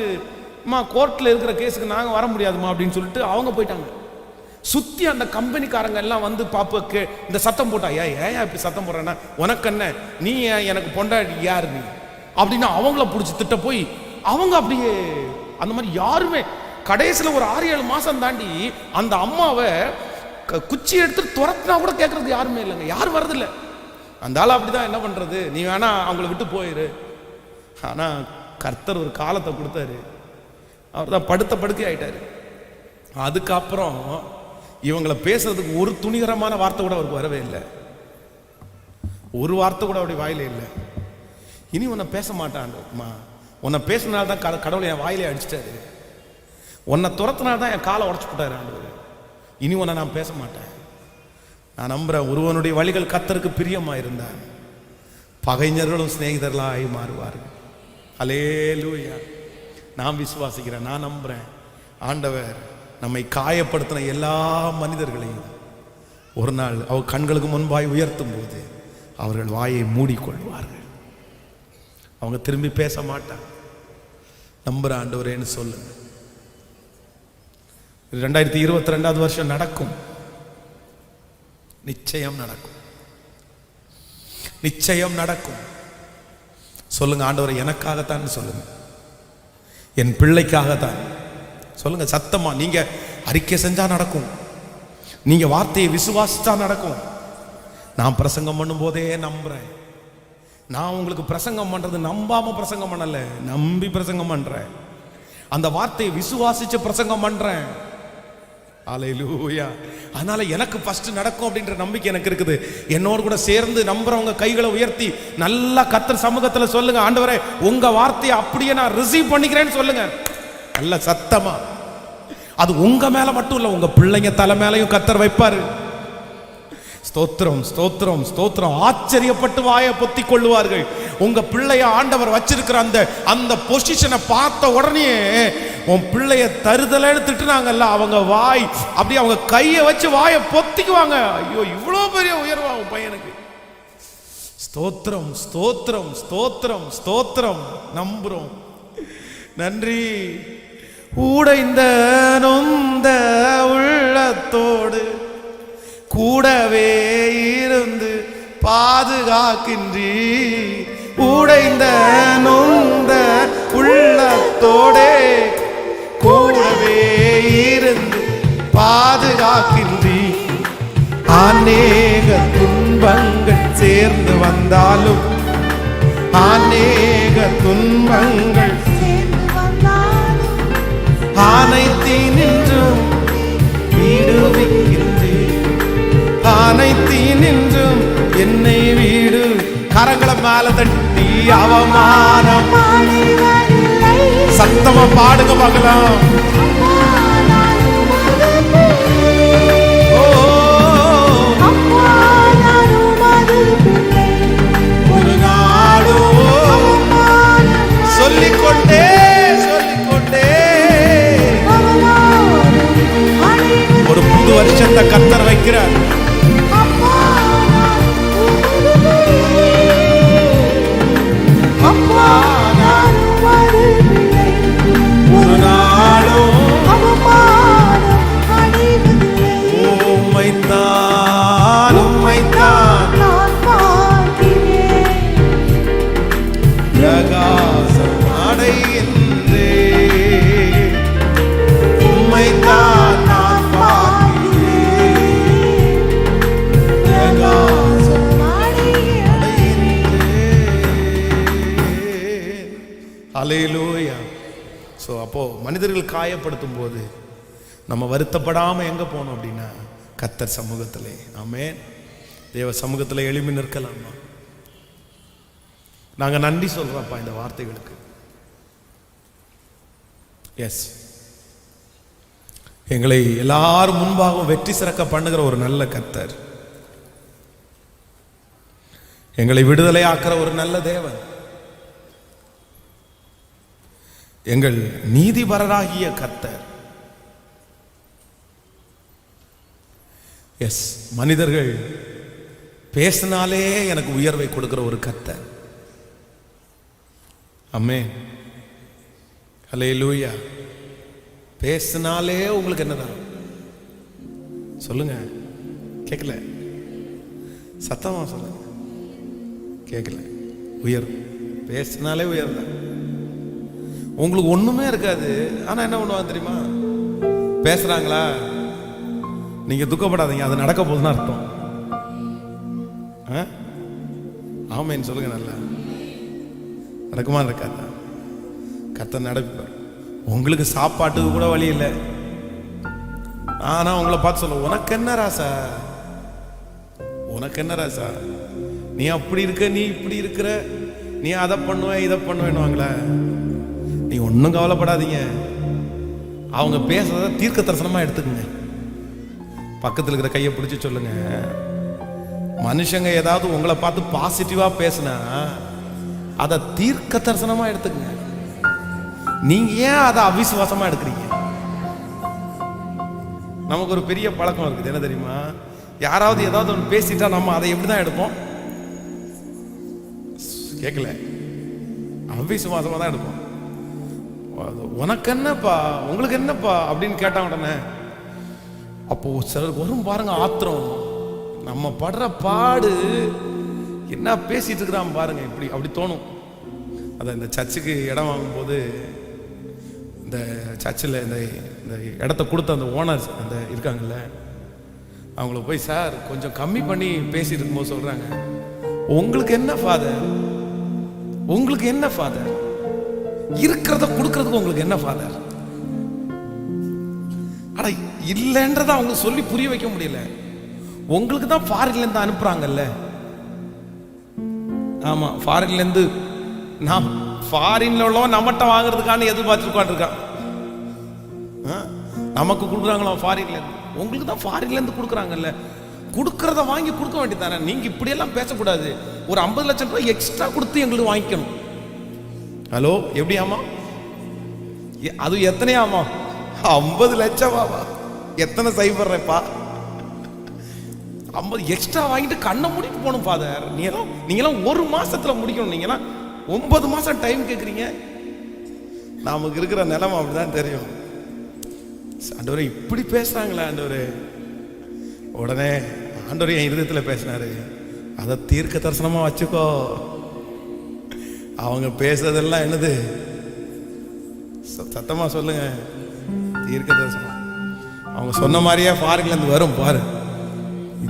கோர்ட்ல இருக்கிற கேஸுக்கு நாங்க வர முடியாதுமா அப்படின்னு சொல்லிட்டு அவங்க போயிட்டாங்க. சுத்தி அந்த கம்பெனிக்காரங்க எல்லாம் வந்து பாப்ப இந்த சத்தம் போட்டா, ஏன் இப்படி சத்தம் போடுறேன்னா, உனக்கு என்ன, நீ எனக்கு பொண்டாட்டி யாரு நீ அப்படின்னு அவங்கள பிடிச்சி திட்ட போய் அவங்க அப்படியே அந்த மாதிரி யாருமே கடைசியில் ஒரு 6-7 மாசம் தாண்டி அந்த அம்மாவை குச்சி எடுத்து துரத்தினா கூட கேட்கறது யாருமே இல்லைங்க, யாரும் வரதில்லை. அந்த ஆள் அப்படிதான், என்ன பண்றது, நீ வேணா அவங்கள விட்டு போயிரு. ஆனா கர்த்தர் ஒரு காலத்தை கொடுத்தாரு, அவர் தான் படுத்த படுக்கை ஆயிட்டாரு. அதுக்கப்புறம் இவங்களை பேசுறதுக்கு ஒரு துணிகரமான வார்த்தை கூட அவருக்கு வரவே இல்லை, ஒரு வார்த்தை கூட அவருடைய வாயில இல்லை. இனி உன்னை பேச மாட்டான்மா, உன்னை பேசினால்தான் கடவுளை என் வாயிலே அடிச்சிட்டாரு, உன்னை துரத்தினால்தான் என் காலை உடச்சு போட்டாரு ஆண்டவர், இனி உன்னை நான் பேச மாட்டேன். நான் நம்புறேன், ஒருவனுடைய வழிகள் கர்த்தருக்கு பிரியமா இருந்தான் பகைஞர்களும் சிநேகிதர்களாய் மாறுவார்கள். அல்லேலூயா. நான் விசுவாசிக்கிறேன், நான் நம்புறேன், ஆண்டவர் நம்மை காயப்படுத்தின எல்லா மனிதர்களையும் ஒரு நாள் அவர் கண்களுக்கு முன்பாய் உயர்த்தும் போது அவர்கள் வாயை மூடிக்கொள்வார்கள், அவங்க திரும்பி பேச மாட்டாங்க. நம்புற ஆண்டவரேன்னு சொல்லுங்க. 2022 வருஷம் நடக்கும், நிச்சயம் நடக்கும், நிச்சயம் நடக்கும். சொல்லுங்க, ஆண்டவரை எனக்காகத்தான் சொல்லுங்க, என் பிள்ளைக்காகத்தான் சொல்லுங்க சத்தமா. நீங்க அறிக்கை செஞ்சா நடக்கும், நீங்க வார்த்தையை விசுவாசிச்சா நடக்கும். நான் பிரசங்கம் பண்ணும் போதே நம்புறேன். நான் உங்களுக்கு பிரசங்கம் பண்றது நம்பாம பிரசங்கம் பண்ணல, நம்பி பிரசங்கம் பண்றேன். அந்த வார்த்தையை விசுவாசிச்சு பிரசங்கம் பண்றேன். அல்லேலூயா. அதனால எனக்கு ஃபர்ஸ்ட் நடக்கும் அப்படின்ற நம்பிக்கை எனக்கு இருக்குது. என்னோடு கூட சேர்ந்து நம்புறவங்க கைகளை உயர்த்தி நல்லா கர்த்தர் சமூகத்துல சொல்லுங்க, ஆண்டவரே உங்க வார்த்தையை அப்படியே நான் ரிசீவ் பண்ணிக்கிறேன்னு சொல்லுங்க நல்ல சத்தமா. அது உங்க மேல மட்டும் இல்ல, உங்க பிள்ளைங்க தலை மேலையும் கர்த்தர் வைப்பாரு. ஸ்தோத்திரம் ஸ்தோத்திரம் ஸ்தோத்திரம். ஆச்சரியப்பட்டு வாயை பொத்தி கொள்ளுவார்கள். உங்க பிள்ளைய ஆண்டவர் வச்சிருக்கிற அந்த பொசிஷனை பார்த்த உடனே உன் பிள்ளைய தருதலைன்னு திட்டுனாங்கல்ல, அவங்க வாய் அப்படி அவங்க கையை வச்சு வாயை பொத்திக்குவாங்க. ஐயோ இவ்வளோ பெரிய உயர்வா உன் பையனுக்கு. ஸ்தோத்திரம், ஸ்தோத்திரம், ஸ்தோத்திரம், ஸ்தோத்திரம். நம்புறோம். நன்றி. உடைந்த நொந்த உள்ளத்தோடு கூடவே இருந்து பாதுகாக்கின்றீ. உடைந்த நொந்த உள்ளத்தோடே கூடவே இருந்து பாதுகாக்கின்றீ. அநேக துன்பங்கள் சேர்ந்து வந்தாலும், அநேக துன்பங்கள் அனைத்தினின்றும் விடுவிக்கின்றேன். அனைத்தினின்றும் என்னை வீடு. கரங்களை மேல தட்டி அவமானம் சத்தமா பாடுங்க பார்க்கலாம். ஒரு நாளோ சொல்லிக்கொண்டே சொல்லிக்கொண்டே ஒரு புது வருஷத்தை கர்த்தர் வைக்கிறார். ஒரு நாளோ உம்மைத்தான் உம்மைத்தான் பிரகாசம் அடைகின்றேன். உம்மைத்தான் நான் பார்க்கிறேன். பிரகாசம் அடைகின்றேன். ஹல்லேலூயா. ஸோ அப்போ மனிதர்கள் காயப்படுத்தும் போது நம்ம வருத்தப்படாம எங்க போனோம் அப்படின்னா கர்த்தர் சமூகத்திலே. ஆமென். தேவ சமூகத்தில் எழுப்பி நிற்கலாமா? நாங்க நன்றி சொல்றோம்ப்பா இந்த வார்த்தைகளுக்கு. எஸ், எங்களை எல்லாரும் முன்பாகவும் வெற்றி சிறக்க பண்ணுகிற ஒரு நல்ல கர்த்தர், எங்களை விடுதலை ஆக்கிற ஒரு நல்ல தேவன், எங்கள் நீதிபரராகிய கர்த்தர். எஸ், மனிதர்கள் பேசினாலே எனக்கு உயர்வை கொடுக்கிற ஒரு கர்த்தர். ஆமென். ஹல்லேலூயா. பேசினாலே உங்களுக்கு என்னதான் சொல்லுங்க? கேட்கல? சத்தமா சொல்லுங்க. கேட்கல? உயர். பேசினாலே உயர் தான். உங்களுக்கு ஒண்ணுமே இருக்காது, ஆனா என்ன பண்ணுவாங்க தெரியுமா? பேசுறாங்களா, நீங்க துக்கப்படாதீங்க, அது நடக்க போகுதுன்னு அர்த்தம். ஆமேன்னு சொல்லுங்க. நல்லா நடக்குமா இருக்காதா? கர்த்தர் நடப்பார். உங்களுக்கு சாப்பாட்டுக்கு கூட வழி இல்லை, ஆனா உங்களை பார்த்து சொல்ல, உனக்கு என்ன ராசா, உனக்கு என்ன ராசா, நீ அப்படி இருக்க, நீ இப்படி இருக்கிற, நீ அதை பண்ணுவ இதை பண்ணுவேன்னுவாங்களே. நீ ஒன்றும் கவலைப்படாதீங்க, அவங்க பேசுறத தீர்க்க தரிசனமா எடுத்துக்கங்க. பக்கத்தில் இருக்கிற கையை பிடிச்சி சொல்லுங்க, மனுஷங்க ஏதாவது உங்களை பார்த்து பாசிட்டிவா பேசினா அதை தீர்க்க தரிசனமா எடுத்துக்கங்க. நீங்க ஏன் அதை அவிசுவாசமா எடுக்கிறீங்க? நமக்கு ஒரு பெரிய பழக்கம் இருக்குது, என்ன தெரியுமா? யாராவது ஏதாவது ஒன்று பேசிட்டா நம்ம அதை எப்படிதான் எடுப்போம்? கேட்கல? அவிசுவாசமா தான் எடுப்போம். உனக்கு என்னப்பா, உங்களுக்கு என்னப்பா அப்படின்னு கேட்டா உடனே, அப்போ சிலருக்கு வரும் பாருங்க ஆத்திரம். நம்ம படுற பாடு என்ன பேசிட்டு இருக்கிறான் பாருங்க, இப்படி அப்படி தோணும். அதான் இந்த சர்ச்சுக்கு இடம் வாங்கும்போது, இந்த சர்ச்சில் இந்த இடத்த கொடுத்த அந்த ஓனர்ஸ் அந்த இருக்காங்கல்ல, அவங்கள போய் சார் கொஞ்சம் கம்மி பண்ணி பேசிட்டு இருக்கும்போது சொல்றாங்க, உங்களுக்கு என்ன ஃபாதர், உங்களுக்கு என்ன ஃபாதர், இருக்கிறத கொடுக்கறதுக்கு உங்களுக்கு என்ன ஃபாதர்? ஆனா இல்லைன்றத அவங்க சொல்லி புரிய வைக்க முடியல. உங்களுக்கு தான் ஃபாரின்ல இருந்து அனுப்புறாங்கல்ல. ஆமா, ஃபாரின்ல இருந்து நாம் ஃபாரின்ல உள்ளவன் நம்மகிட்ட வாங்குறதுக்கான எதிர்பார்த்துருக்கான் இருக்கான். நமக்கு கொடுக்குறாங்களா ஃபாரின்ல இருந்து? உங்களுக்கு தான் ஃபாரின்ல இருந்து கொடுக்குறாங்கல்ல, கொடுக்கறத வாங்கி கொடுக்க வேண்டியதானே. நீங்க இப்படியெல்லாம் பேசக்கூடாது. ஒரு 50 லட்சம் ரூபாய் எக்ஸ்ட்ரா கொடுத்து எங்களுக்கு வாங்கிக்கணும். ஹலோ, எப்படி? ஆமா, அது எத்தனையாமா? 50 லட்சம். எத்தனை சைபர்ப்பா? 50 எக்ஸ்ட்ரா வாங்கிட்டு கண்ணை மூடிட்டு போகணும் ஃபாதர். நீங்களாம் 1 மாசத்துல முடிக்கணும். நீங்களாம் 9 மாசம் டைம் கேட்குறீங்க. நமக்கு இருக்கிற நிலைமை அப்படிதான் தெரியும். ஆண்டவரே இப்படி பேசுறாங்களே ஆண்டவரே. உடனே ஆண்டவர் என் இருதயத்தில் பேசினாரு, அதை தீர்க்க தரிசனமா வச்சுக்கோ. அவங்க பேசுறதெல்லாம் என்னது? சத்தமா சொல்லுங்க, தீர்க்க தரிசனம். அவங்க சொன்ன மாதிரியே ஃபாரின்ல இருந்து வரும் பாரு.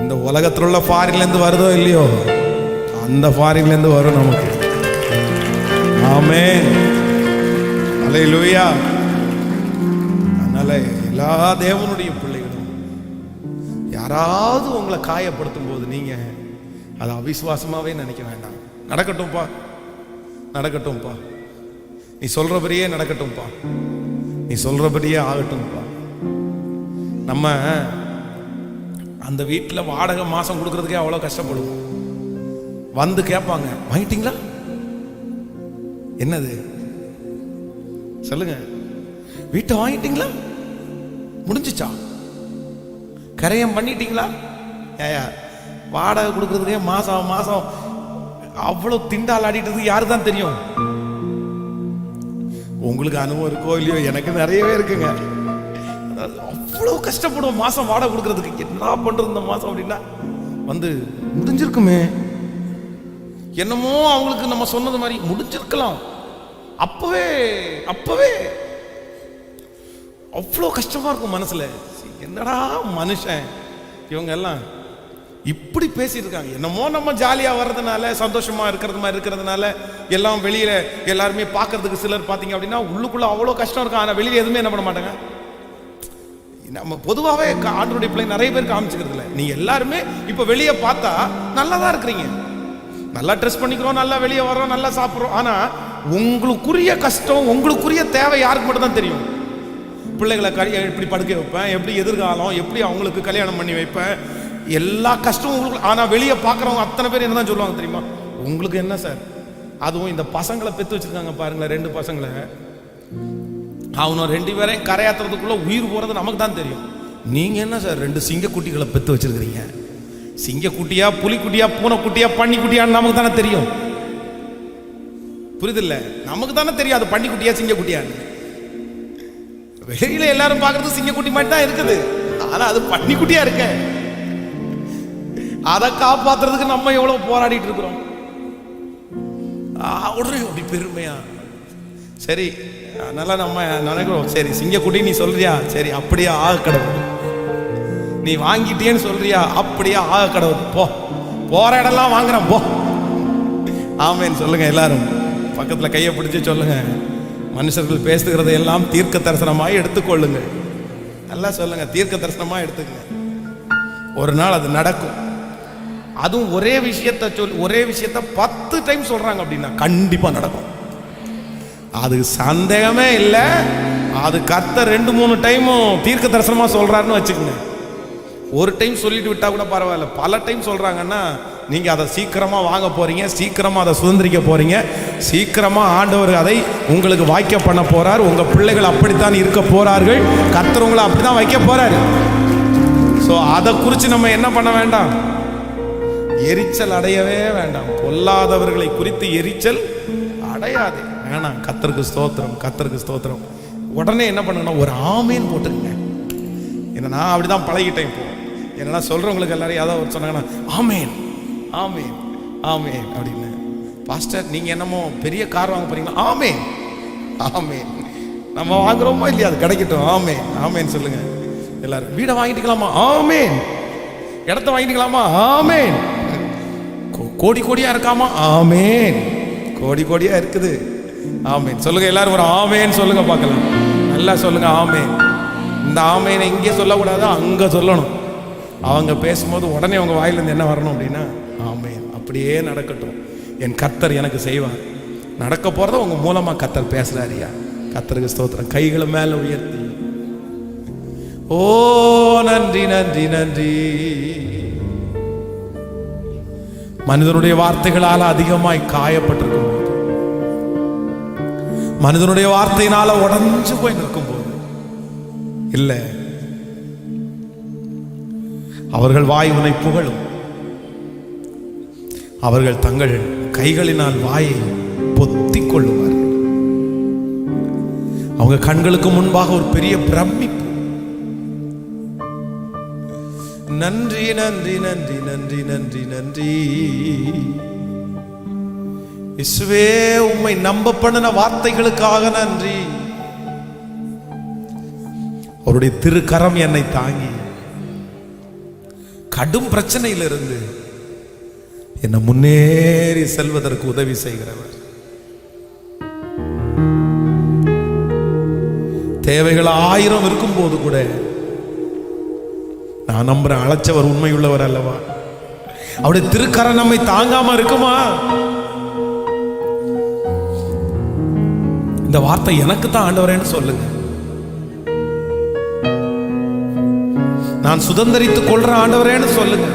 இந்த உலகத்தில் உள்ள ஃபாரின்ல இருந்து வருதோ இல்லையோ, அந்த ஃபாரின்ல இருந்து வரும் நமக்கு. ஆமென், அல்லேலூயா. அதனால எல்லா தேவனுடைய பிள்ளைகளும் யாராவது உங்களை காயப்படுத்தும் போது நீங்க அதை அவிசுவாசமாவே நினைக்க வேண்டாம். நடக்கட்டும்பா, நடக்கட்டும்பா, நீ சொல்றபடியே நடக்கட்டும்பா, நீ சொல்றபடியே ஆகட்டும்பா. நம்ம அந்த வீட்டில் வாடகை மாசம் கொடுக்கறதுக்கே அவ்வளோ கஷ்டப்படுவோம். வந்து கேட்பாங்க, வாங்கிட்டீங்களா? என்னது சொல்லுங்க, வீட்டை வாங்கிட்டீங்களா? முடிஞ்சிச்சா? கரையம் பண்ணிட்டீங்களா? ஏயா வாடகை கொடுக்கறதுக்கே மாசம் மாசம் அவ்வளோ திண்டால் ஆடிட்டது யாரு தான் தெரியும்? உங்களுக்கு அனுபவம் இருக்கோ இல்லையோ, எனக்கு நிறையவே இருக்குங்க. அவ்வளோ கஷ்டப்படுவோம் மாசம் வாடகை கொடுக்கறதுக்கு. என்ன பண்றது இந்த மாசம் அப்படின்னா, வந்து முடிஞ்சிருக்குமே, என்னமோ அவங்களுக்கு நம்ம சொன்னது மாதிரி முடிஞ்சிருக்கலாம். அப்பவே அவ்வளோ கஷ்டமா இருக்கும் மனசுல. என்னடா மனுஷன் இவங்க எல்லாம் இப்படி பேசியிருக்காங்க. என்னமோ நம்ம ஜாலியா வர்றதுனால, சந்தோஷமா இருக்கிறதுனால எல்லாம் வெளியில எல்லாருமே பார்க்கறதுக்கு சிலர் பார்த்தீங்க அப்படின்னா உள்ளுக்குள்ள அவ்வளோ கஷ்டம் இருக்கும். ஆனால் வெளியில எதுவுமே என்ன பண்ண மாட்டாங்க. நம்ம பொதுவாகவே ஆண்டவருடைய பிள்ளை நிறைய பேர் காமிச்சுக்கிறது இல்லை. நீங்க எல்லாருமே இப்ப வெளியே பார்த்தா நல்லா தான் இருக்கிறீங்க, நல்லா ட்ரெஸ் பண்ணிக்கிறோம், நல்லா வெளியே வர்றோம், நல்லா சாப்பிட்றோம். ஆனா உங்களுக்குரிய கஷ்டம், உங்களுக்குரிய தேவை யாருக்கு மட்டும் தான் தெரியும். பிள்ளைகளை எப்படி படுக்க வைப்பேன், எப்படி எதிர்காலம், எப்படி அவங்களுக்கு கல்யாணம் பண்ணி வைப்பேன், எல்லா கஷ்டமும் உங்களுக்கு. ஆனா வெளியே பார்க்குறவங்க அத்தனை பேர் என்னதான் சொல்லுவாங்க தெரியுமா? உங்களுக்கு என்ன சார்? அதுவும் இந்த பசங்களை பெற்று வச்சிருக்காங்க பாருங்களேன், 2 பசங்களை. அவனும் 2 பேரையும் கரையாத்துறதுக்குள்ள உயிர் போறது நமக்கு தான் தெரியும். நீங்க என்ன சார் 2 சிங்கக்குட்டிகளை பெற்று வச்சிருக்கிறீங்க? சிங்கக்குட்டியா, புலிக்குட்டியா, பூனைக்குட்டியா, பன்னிக்குட்டியான்னு நமக்கு தானே தெரியும். புரியுதில்ல? நமக்கு தானே தெரியும் அது பன்னிக்குட்டியா சிங்கக்குட்டியான்னு. வெளியில எல்லாரும் பார்க்கறது சிங்கக்குட்டி மாதிரி தான் இருக்குது, ஆனா அது பன்னிக்குட்டியா இருக்க. அதை காப்பாத்துறதுக்கு நம்ம எவ்வளவு போராடிட்டு இருக்கிறோம். உடனே அப்படி பெருமையா, சரி அதனால நம்ம நினைக்கிறோம், சரி சிங்கக்குட்டி நீ சொல்றியா, சரி அப்படியே ஆக கடவுள். நீ வாங்கிட்டேன்னு சொல்றியா, அப்படியே ஆக கடவுள். போற இடம்லாம் வாங்குறேன் போ. ஆமேன்னு சொல்லுங்க. எல்லாரும் பக்கத்துல கையை பிடிச்சி சொல்லுங்க, மனுஷர்கள் பேசுகிறதை எல்லாம் தீர்க்க தரிசனமாய் எடுத்துக்கொள்ளுங்க. நல்லா சொல்லுங்க, தீர்க்க தரிசனமா எடுத்துக்கங்க. ஒரு நாள் அது நடக்கும். அதுவும் ஒரே விஷயத்த 10 டைம் சொல்றாங்க அப்படின்னா கண்டிப்பா நடக்கும். அது சந்தேகமே இல்லை. அது கர்த்தர் 2-3 டைமும் தீர்க்க தரிசனமா சொல்றாருன்னு வச்சுக்கோங்க. ஒரு டைம் சொல்லிட்டு விட்டா கூட பரவாயில்ல, பல டைம் சொல்றாங்கன்னா நீங்க அதை சீக்கிரமா வாங்க போறீங்க, சீக்கிரமா அதை சுதந்திரிக்க போறீங்க, சீக்கிரமா ஆண்டவர் அதை உங்களுக்கு வாய்க்க பண்ண போறார். உங்க பிள்ளைகள் அப்படித்தான் இருக்க போறார்கள், கர்த்தர் உங்களை அப்படித்தான் வைக்க போறாரு. ஸோ அதை குறித்து நம்ம என்ன பண்ண வேண்டாம், எரிச்சல் அடையவே வேண்டாம். பொல்லாதவர்களை குறித்து எரிச்சல் அடையாது வேணாம். கர்த்தருக்கு ஸ்தோத்திரம், கர்த்தருக்கு ஸ்தோத்திரம். உடனே என்ன பண்ணுங்கன்னா ஒரு ஆமேன் போட்டுக்கங்க. ஏன்னா நான் அப்படிதான் பழகிட்டேன். இப்போ என்னன்னா சொல்றவங்களுக்கு எல்லாரும் ஏதாவது சொன்னாங்கன்னா ஆமேன் ஆமேன் ஆமேன் அப்படின்னு. பாஸ்டர் நீங்க என்னமோ பெரிய கார் வாங்க போறீங்களா? ஆமேன் ஆமேன். நம்ம வாங்குறோமோ இல்லையா, அது கிடைக்கட்டும். ஆமேன் ஆமேன் சொல்லுங்க எல்லாரும். வீடை வாங்கிட்டுக்கலாமா? ஆமேன். இடத்த வாங்கிட்டுக்கலாமா? ஆமேன். கோடி கோடியா இருக்காமா? ஆமேன். கோடி கோடியா இருக்குது. ஆமேன் சொல்லுங்க எல்லாரும். ஒரு ஆமேன் சொல்லுங்க பார்க்கலாம். நல்லா சொல்லுங்க ஆமேன். இந்த ஆமேனை இங்கே சொல்லக்கூடாது, அங்க சொல்லணும். அவங்க பேசும்போது உடனே அவங்க வாயிலிருந்து என்ன வரணும் அப்படின்னா ஆமேன். அப்படியே நடக்கட்டும், என் கர்த்தர் எனக்கு செய்வார். நடக்க போறத உங்க மூலமா கர்த்தர் பேசுறாரியா. கர்த்தருக்கு ஸ்தோத்திரம். கைகளை மேல உயர்த்தி ஓ நன்றி நன்றி நன்றி. மனிதனுடைய வார்த்தைகளால் அதிகமாய் காயப்பட்டிருக்கும் போது, மனிதனுடைய வார்த்தையினால உடஞ்சு போய் நிற்கும் போது, இல்ல அவர்கள் வாய் உன்னை புகழும். அவர்கள் தங்கள் கைகளினால் வாயை பொத்திக் கொள்ளுவார்கள். அவங்க கண்களுக்கு முன்பாக ஒரு பெரிய பிரமிப்பு. நன்றி நன்றி நன்றி நன்றி நன்றி நன்றி இயேசுவே, உம்மை நம்ப பண்ணின வார்த்தைகளுக்காக நன்றி. அவருடைய திருக்கரம் என்னை தாங்கி கடும் பிரச்சனையிலிருந்து என்னை முன்னேறி செல்வதற்கு உதவி செய்கிறவர். தேவைகள் 1000 இருக்கும் போது கூட நான் நம்புறேன், அழைச்சவர் உண்மையுள்ளவர் அல்லவா? அவருடைய திருக்கரம் நம்மை தாங்காம இருக்குமா? இந்த வார்த்தை எனக்கு தான் ஆண்டவரேன்னு சொல்லுங்க. நான் சுதந்தரித்துக் கொள்ற ஆண்டவரேன்னு சொல்லுங்க.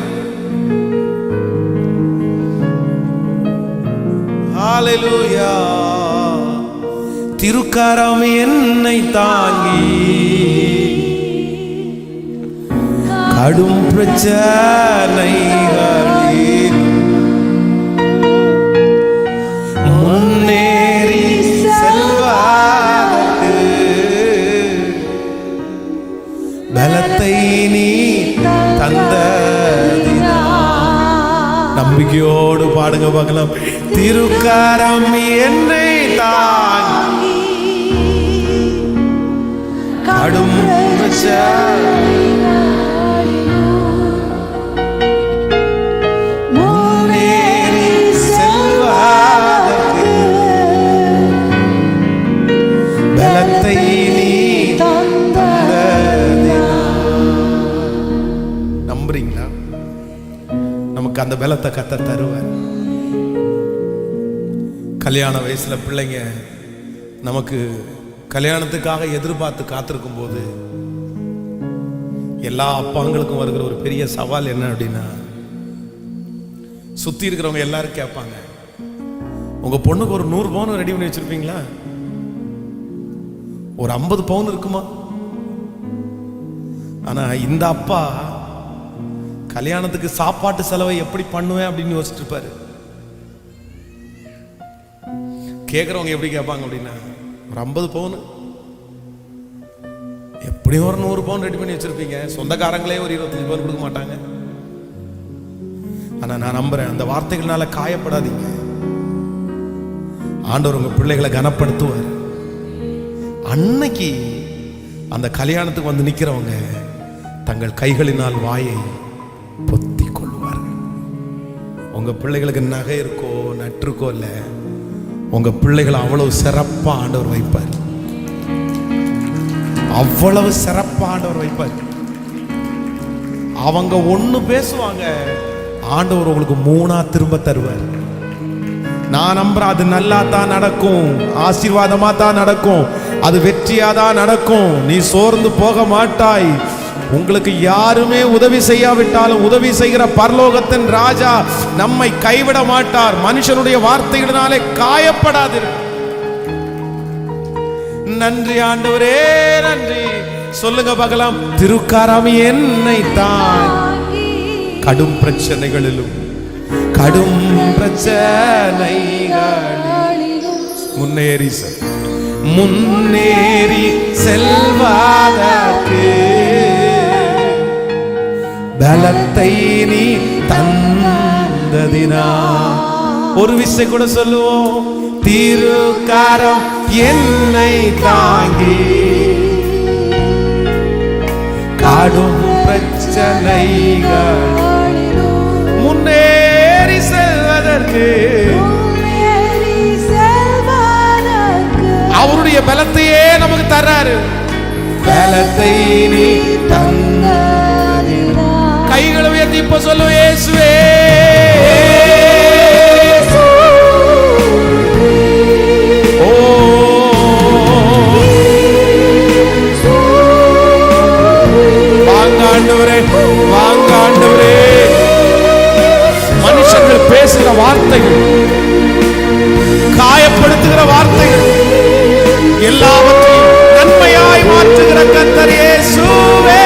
ஹalleluya. திருக்கரம் என்னை தாங்கி கடும் பிரச்சனைகளில் முன்னேறி செல்வதற்கு பலத்தை நீ தந்ததினால். நம்பிக்கையோடு பாடுங்க பார்க்கலாம். திருக்கரம் என்னை தாங்கி கடும் முன்னேறி செல்வதற்கு பலத்தை நீ தந்ததினால். நம்புறீங்களா? நமக்கு அந்த பலத்தை கர்த்தர் தருவார். கல்யாண வயசுல பிள்ளைங்க நமக்கு கல்யாணத்துக்காக எதிர்பார்த்து காத்திருக்கும் போது எல்லா அப்பாங்களுக்கும் வருகிற ஒரு பெரிய சவால் என்ன அப்படின்னா, சுத்தி இருக்கிறவங்க எல்லாரும் கேட்பாங்க, உங்க பொண்ணுக்கு ஒரு 100 பவுன் ரெடி பண்ணி வச்சிருப்பீங்களா? ஒரு 50 பவுன் இருக்குமா? ஆனா இந்த அப்பா கல்யாணத்துக்கு சாப்பாட்டு செலவை எப்படி பண்ணுவேன் அப்படின்னு யோசிச்சுட்டு இருப்பாரு. கேட்குறவங்க எப்படி கேட்பாங்க அப்படின்னா, ஒரு 50 பவுன் எப்படியும் ஒரு 100 பவுன் ரெடி பண்ணி வச்சிருப்பீங்க. சொந்தக்காரங்களே ஒரு 25 பவுன் கொடுக்க மாட்டாங்க. ஆனா நான் நம்புறேன், அந்த வார்த்தைகள்னால காயப்படாதீங்க. ஆண்டவர் உங்க பிள்ளைகளை கனப்படுத்துவார். அன்னைக்கு அந்த கல்யாணத்துக்கு வந்து நிக்கிறவங்க தங்கள் கைகளினால் வாயை பொத்திக் கொள்வார்கள். உங்க பிள்ளைகளுக்கு நகை இருக்கோ நற்றுக்கோ இல்ல, உங்க பிள்ளைகளை அவ்வளவு சிறப்பா ஆண்டவர் வைப்பார். அவ்வளவு சிறப்பா ஆண்டவர் வைப்பார். அவங்க ஒண்ணு பேசுவாங்க, ஆண்டவர் உங்களுக்கு 3ஆ திரும்ப தருவார். நான் நம்புறேன், அது நல்லா தான் நடக்கும், ஆசீர்வாதமா தான் நடக்கும், அது வெற்றியா தான் நடக்கும். நீ சோர்ந்து போக மாட்டாய். உங்களுக்கு யாருமே உதவி செய்யாவிட்டாலும் உதவி செய்கிற பரலோகத்தின் ராஜா நம்மை கைவிட மாட்டார். மனுஷனுடைய வார்த்தைகளினாலே காயப்படாதீர்கள். நன்றி ஆண்டவரே, நன்றி சொல்லுங்க பார்க்கலாம். திருக்கரம் என்னை தாங்கி கடும் பிரச்சனைகளிலும் கடும் பிரச்சனைகளிலும் முன்னேறி செல்வதற்கு பலத்தை நீ தந்ததினால். ஒரு விஷயம் கூட சொல்லுவோம். திருக்கரம் என்னை தாங்கி கடும் பிரச்சனைகள் முன்னேறி செல்வதற்கு அவருடைய பலத்தையே நமக்கு தர்றாரு. பலத்தை நீ தந்ததினால். கைகளை உயர்த்தி இப்ப சொல்லுவோம், இயேசுவே வாங்க ஆண்டவரே. மனுஷர்கள் பேசுகிற வார்த்தைகள், காயப்படுத்துகிற வார்த்தைகள் எல்லாவற்றையும் நன்மையாய் மாற்றுகிற கர்த்தர் இயேசுவே.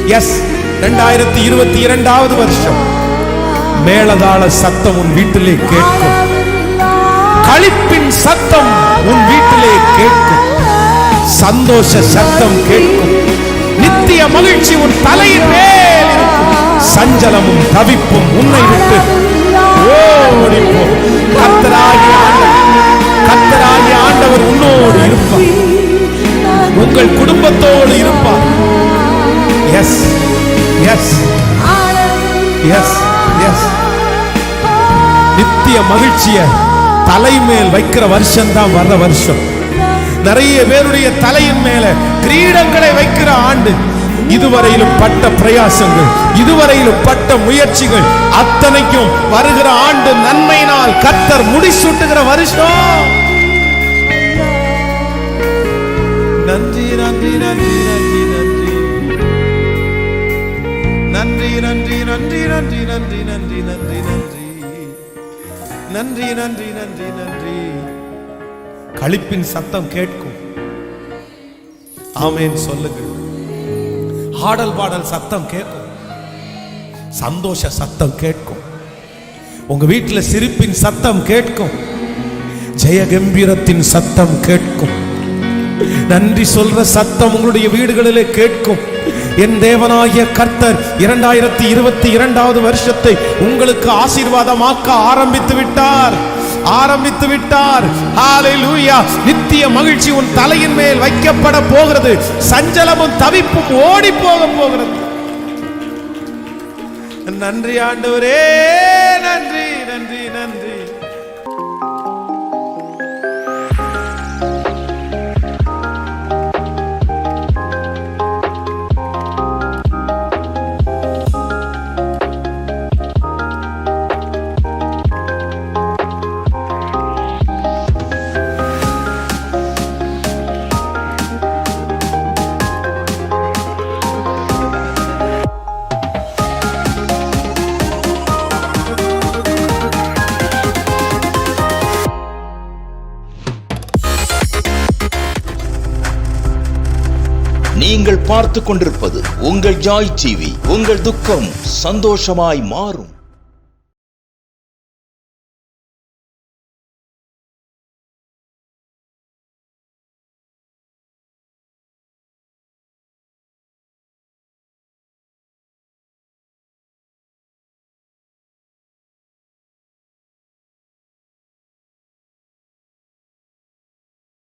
எஸ், 2022 வருஷம் மேளதாள சத்தம் உன் வீட்டிலே கேட்கும். களிப்பின் சத்தம் உன் வீட்டிலே கேட்கும். சந்தோஷ சத்தம் கேட்கும். நித்திய மகிழ்ச்சி உன் தலையின் மேல் இருக்கும். சஞ்சலமும் தவிப்பும் உன்னை விட்டு ஓடிப்போ. கர்த்தராகிய ஆண்டவர் உன்னோடு இருப்பார். உங்கள் குடும்பத்தோடு இருப்பார். Yes yes yes yes. நித்திய மகிழ்ச்சிய தலைமேல் வைக்கிற வருஷம் தான் வர்ற வருஷம். நிறைய பேருடைய தலையின் மேல கிரீடங்களை வைக்கிற ஆண்டு. இதுவரையிலும் பட்ட பிரயாசங்கள், இதுவரையிலும் பட்ட முயற்சிகள் அத்தனைக்கும் வருகிற ஆண்டு நன்மையினால் கர்த்தர் முடிசூட்டுகிற வருஷம். நன்றி நன்றி நன்றி நன்றி நன்றி நன்றி நன்றி நன்றி நன்றி நன்றி நன்றி நன்றி நன்றி நன்றி நன்றி நன்றி. களிப்பின் சத்தம் கேட்கும். ஆமென் சொல்லுங்கள். ஆடல் பாடல் சத்தம் கேட்கும். சந்தோஷ சத்தம் கேட்கும். உங்க வீட்டில் சிரிப்பின் சத்தம் கேட்கும். ஜெய கம்பீரத்தின் சத்தம் கேட்கும். நன்றி சொல்ற சத்தம் உங்களுடைய வீடுகளிலே கேட்கும். என் தேவனாகிய கர்த்தர் 2022 வருஷத்தை உங்களுக்கு ஆசீர்வாதமாக்க ஆரம்பித்து விட்டார். ஹalleluya. நித்திய மகிழ்ச்சி உன் தலையின் மேல் வைக்கப்பட போகிறது. சஞ்சலமும் தவிப்பும் ஓடி போகிறது. நன்றி ஆண்டவரே, நன்றி நன்றி நன்றி. நீங்கள் பார்த்து கொண்டிருப்பது உங்கள் ஜாய் டிவி. உங்கள் துக்கம் சந்தோஷமாய் மாறும்.